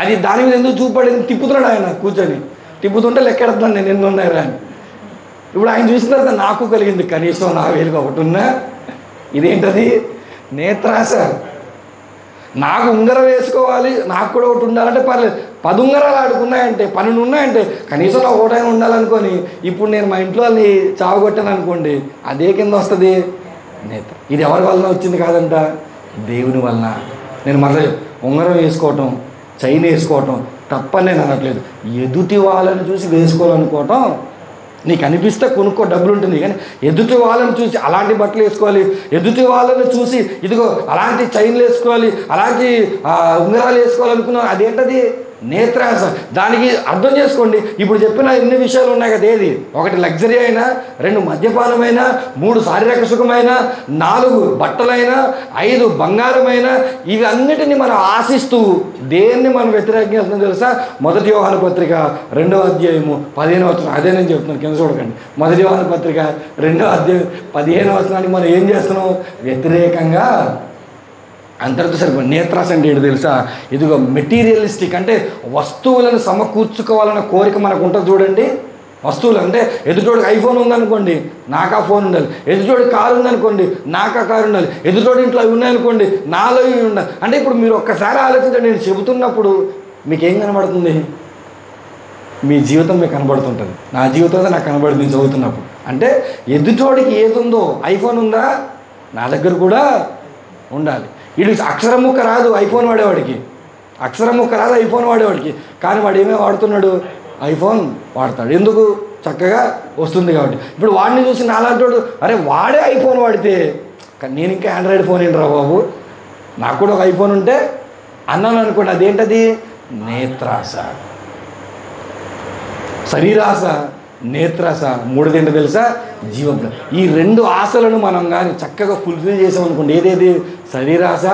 అది దాని మీద ఎందుకు చూపడింది? తిప్పుతున్నాడు ఆయన కూర్చొని, తిప్పుతుంటే లెక్కెడుతున్నాను నేను ఎన్ని ఉన్నాయా అని. ఇప్పుడు ఆయన చూసిన తర్వాత నాకు కలిగింది, కనీసం నా వేలుగా ఒకటి ఉన్నా. ఇదేంటది? నేత్రాశ. నాకు ఉంగరం వేసుకోవాలి, నాకు కూడా ఒకటి ఉండాలంటే పర్లేదు. 10 ఉంగరాలు ఆడుకున్నాయంటే, 12 ఉన్నాయంటే కనీసం నాకు ఒకటైనా ఉండాలనుకొని ఇప్పుడు నేను మా ఇంట్లో వాళ్ళని చావగొట్టాను అనుకోండి, అదే కింద వస్తుంది నేత్ర. ఇది ఎవరి వలన వచ్చింది కాదంట, దేవుని వలన. నేను మళ్ళీ ఉంగరం వేసుకోవటం, చైన్ వేసుకోవటం తప్పని నేను అనట్లేదు. ఎదుటి వాళ్ళని చూసి వేసుకోవాలనుకోవటం, నీకు అనిపిస్తే కొనుక్కో, డబ్బులు ఉంటుంది. కానీ ఎదుటి వాళ్ళని చూసి అలాంటి బట్టలు వేసుకోవాలి, ఎదుటి వాళ్ళని చూసి ఇదిగో అలాంటి చైన్లు వేసుకోవాలి, అలాంటి ఉంగరాలు వేసుకోవాలనుకున్నావు, అదేంటది? నేత్రాశ. దానికి అర్థం చేసుకోండి, ఇప్పుడు చెప్పిన ఎన్ని విషయాలు ఉన్నాయి కదా, ఏది? 1 లగ్జరీ అయినా, 2 మద్యపానమైనా, 3 శారీరక సుఖమైనా, 4 బట్టలైనా, 5 బంగారమైనా, ఇవి అన్నిటినీ మనం ఆశిస్తూ దేన్ని మనం వ్యతిరేకిస్తున్నాం తెలుసా? 1 యోహాను పత్రిక 2వ అధ్యాయము 15వ వచనం. అదే నేను చెప్తున్నాను, కింద చూడకండి. 1 యోహాను పత్రిక 2వ అధ్యాయం 15వ వచనానికి మనం ఏం చేస్తున్నాం? వ్యతిరేకంగా. అంతటితో సరిపోయి. నేత్రాశ అంటే ఏంటి తెలుసా? ఇదిగో మెటీరియలిస్టిక్, అంటే వస్తువులను సమకూర్చుకోవాలన్న కోరిక మనకు ఉంటుంది చూడండి. వస్తువులు అంటే ఎదుటోడికి ఐఫోన్ ఉందనుకోండి, నాకు ఆ ఫోన్ ఉండాలి. ఎదుటోడికి కారు ఉందనుకోండి, నాకు ఆ కారు ఉండాలి. ఎదుటోడి ఇంట్లో అవి ఉన్నాయనుకోండి, నాలో ఇవి ఉండాలి. అంటే ఇప్పుడు మీరు ఒక్కసారి ఆలోచించండి, నేను చెబుతున్నప్పుడు మీకేం కనబడుతుంది? మీ జీవితం మీకు కనబడుతుంటుంది. నా జీవితం నాకు కనబడుతుంది నేను చదువుతున్నప్పుడు. అంటే ఎదుటోడికి ఏది ఉందో, ఐఫోన్ ఉందా, నా దగ్గర కూడా ఉండాలి. వీడు అక్షరం ముక్క రాదు ఐఫోన్ వాడేవాడికి, అక్షరం ముక్క రాదు ఐఫోన్ వాడేవాడికి, కానీ వాడు ఏమే వాడుతున్నాడు? ఐఫోన్ వాడతాడు. ఎందుకు? చక్కగా వస్తుంది కాబట్టి. ఇప్పుడు వాడిని చూసి నాలాంటోడు అరే వాడే ఐఫోన్ వాడితే నేను ఇంకా ఆండ్రాయిడ్ ఫోన్ ఏంట్రా బాబు, నాకు కూడా ఒక ఐఫోన్ ఉంటే అన్నాను అనుకోండి. అదేంటది? నేత్రాస, శరీరాస, నేత్రాస. మూడోది ఏంటో తెలుసా? జీవం. ఈ రెండు ఆశలను మనం కానీ చక్కగా ఫుల్ఫిల్ చేసామనుకోండి, ఏదేది? శరీరాస,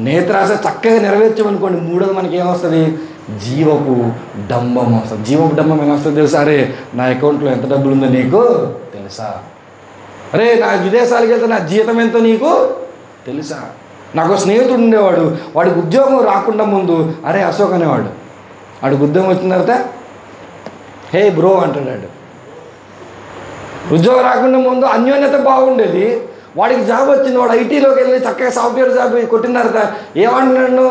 నేత్రాస చక్కగా నెరవేర్చామనుకోండి, మూడోది మనకి ఏమొస్తుంది? జీవపు డంబం వస్తుంది. జీవపు డంబం ఎలా వస్తుంది తెలుసా? అరే నా అకౌంట్లో ఎంత డబ్బులు ఉందో నీకు తెలుసా? అరే నా విదేశాలకు వెళ్తే నా జీతం ఎంతో నీకు తెలుసా? నాకు స్నేహితుడు ఉండేవాడు, వాడికి ఉద్యోగం రాకుండా ముందు అరే అశోక్ అనేవాడు. వాడికి ఉద్యోగం వచ్చిన తర్వాత హే బ్రో అంటాడు. ఉద్యోగం రాకుండా ముందు అన్యోన్యత బాగుండేది. వాడికి జాబ్ వచ్చింది, వాడు ఐటీలోకి వెళ్ళి చక్కగా సాఫ్ట్వేర్ జాబ్ కొట్టిన తర్వాత ఏమంటున్నాడు?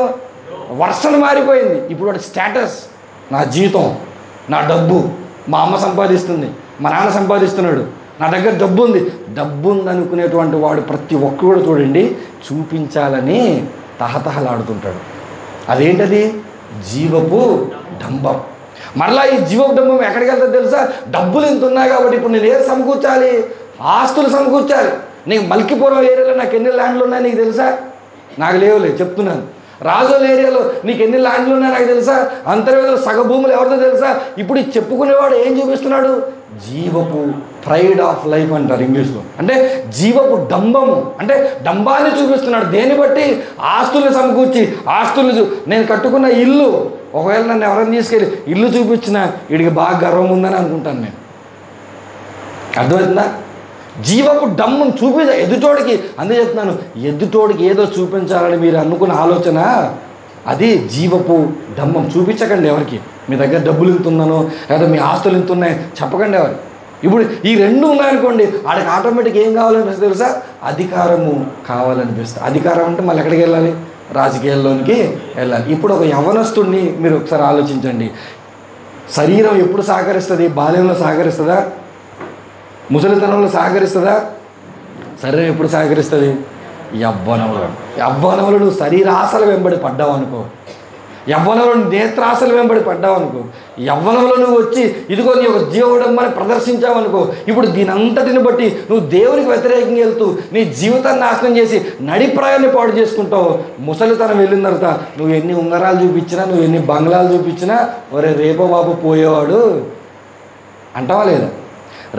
వర్షం మారిపోయింది. ఇప్పుడు వాడి స్టేటస్ నా జీతం, నా డబ్బు, మా అమ్మ సంపాదిస్తుంది, మా నాన్న సంపాదిస్తున్నాడు, నా దగ్గర డబ్బు ఉంది. డబ్బు ఉందనుకునేటువంటి వాడు ప్రతి ఒక్కరు చూడండి చూపించాలని తహతహలాడుతుంటాడు. అదేంటది? జీవపు డంబం. మరలా ఈ జీవపు డంబం ఎక్కడికి వెళ్తుంది తెలుసా? డబ్బులు ఇంత ఉన్నాయి కాబట్టి ఇప్పుడు నేను ఏది సమకూర్చాలి? ఆస్తులు సమకూర్చాలి. నీకు మల్కిపురం ఏరియాలో నాకు ఎన్ని ల్యాండ్లు ఉన్నాయి నీకు తెలుసా? నాకు లేవులే, చెప్తున్నాను. రాజోల్ ఏరియాలో నీకు ఎన్ని ల్యాండ్లు ఉన్నాయి నాకు తెలుసా? అంతర్వేదిలో సగ భూములు ఎవరిదో తెలుసా? ఇప్పుడు చెప్పుకునేవాడు ఏం చూపిస్తున్నాడు? జీవపు ప్రైడ్ ఆఫ్ లైఫ్ అంటారు ఇంగ్లీష్లో. అంటే జీవపు డంబము, అంటే డంబాన్ని చూపిస్తున్నాడు. దేన్ని బట్టి? ఆస్తుల్ని సమకూర్చి, ఆస్తులు నేను కట్టుకున్న ఇల్లు, ఒకవేళ నన్ను ఎవరైనా తీసుకెళ్ళి ఇల్లు చూపించినా వీడికి బాగా గర్వం ఉందని అనుకుంటాను నేను. అర్థమవుతుందా? జీవపు డంబం చూపించ ఎదుటోడికి. అందుకే చెప్తున్నాను, ఎదుటోడికి ఏదో చూపించాలని మీరు అనుకున్న ఆలోచన అది జీవపు డంబం. చూపించకండి ఎవరికి. మీ దగ్గర డబ్బులు ఇంత ఉందనో లేదా మీ ఆస్తులు ఇంత ఉన్నాయి చెప్పకండి ఎవరు. ఇప్పుడు ఈ రెండు ఉన్నాయనుకోండి, వాడికి ఆటోమేటిక్ ఏం కావాలనిపిస్తుంది తెలుసా? అధికారము కావాలనిపిస్తుంది. అధికారం అంటే మళ్ళీ ఎక్కడికి వెళ్ళాలి? రాజకీయాల్లోనికి వెళ్ళాలి. ఇప్పుడు ఒక యవ్వనస్తుడిని మీరు ఒకసారి ఆలోచించండి. శరీరం ఎప్పుడు సహకరిస్తుంది? బాల్యంలో సహకరిస్తుందా? ముసలితనంలో సహకరిస్తుందా? శరీరం ఎప్పుడు సహకరిస్తుంది? యవ్వనంలో. యవ్వనంలో నువ్వు శరీరాశల వెంబడి పడ్డావు అనుకో, యవ్వనంలో నేత్రాశలు వెంబడి పడ్డావు అనుకో, యవ్వనంలో నువ్వు వచ్చి ఇదిగో నీ ఒక జీవడంబాన్ని ప్రదర్శించావు అనుకో, ఇప్పుడు దీని అంతటిని బట్టి నువ్వు దేవునికి వ్యతిరేకంగా వెళ్తూ నీ జీవితాన్ని నాశనం చేసి నడిప్రాయాన్ని పాడు చేసుకుంటావు. ముసలితనం వెళ్ళిన తర్వాత నువ్వు ఎన్ని ఉంగరాలు చూపించినా, నువ్వు ఎన్ని బంగ్లాలు చూపించినా ఒరే రేపో బాబు పోయేవాడు అంటావా లేదా?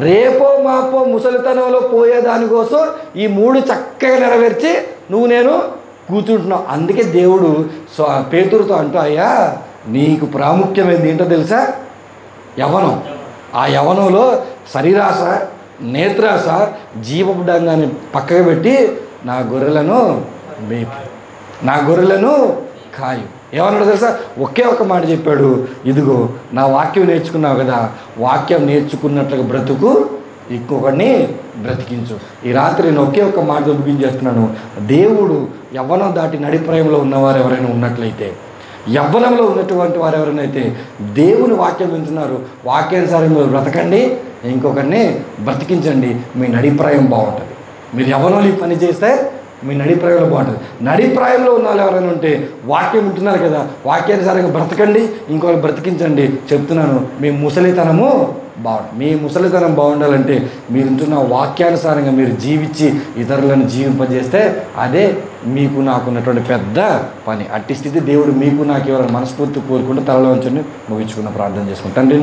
రేపో మాపో ముసలితనంలో పోయేదానికోసం ఈ మూడు చక్కగా నెరవేర్చి నువ్వు నేను కూర్చుంటున్నావు. అందుకే దేవుడు పేతురుతో అంటూ అయ్యా నీకు ప్రాముఖ్యమైనది ఏంటో తెలుసా? యవ్వనం. ఆ యవ్వనంలో శరీరాశ, నేత్రాశ, జీవపు డంగాన్ని పక్కకు పెట్టి నా గొర్రెలను మేపు, నా గొర్రెలను కాయు. ఏమన్నాడు తెలుసా? ఒకే ఒక మాట చెప్పాడు, ఇదిగో నా వాక్యం నేర్చుకున్నావు కదా, వాక్యం నేర్చుకున్నట్లుగా బ్రతుకు, ఇంకొకడిని బ్రతికించు. ఈ రాత్రి నేను ఒకే ఒక మాట ముగించేస్తున్నాను. దేవుడు యవ్వనం దాటి నడిప్రాయంలో ఉన్నవారు ఎవరైనా ఉన్నట్లయితే, యవ్వనంలో ఉన్నటువంటి వారు ఎవరైనా అయితే దేవుని వాక్యం వింటున్నారు, వాక్యానుసారం మీరు బ్రతకండి, ఇంకొకరిని బ్రతికించండి, మీ నడిప్రాయం బాగుంటుంది. మీరు యవ్వనంలో ఈ పని చేస్తే మీ నడిప్రాయంలో బాగుంటుంది. నడిప్రాయంలో ఉన్న వాళ్ళు ఎవరైనా ఉంటే వాక్యం వింటున్నారు కదా, వాక్యానుసారంగా బ్రతకండి, ఇంకొకరు బ్రతికించండి. చెప్తున్నాను, మీ ముసలితనము బాగుంటుంది. మీ ముసలితనం బాగుండాలంటే మీరు ఉంటున్న వాక్యానుసారంగా మీరు జీవించి ఇతరులను జీవింపజేస్తే అదే మీకు నాకున్నటువంటి పెద్ద పని. అట్టి స్థితి దేవుడు మీకు నాకు ఎవరైనా మనస్ఫూర్తి కోరుకుంటూ తలలో ఉంచండి. ముగించుకున్న ప్రార్థన చేసుకుంటాను. తండ్రి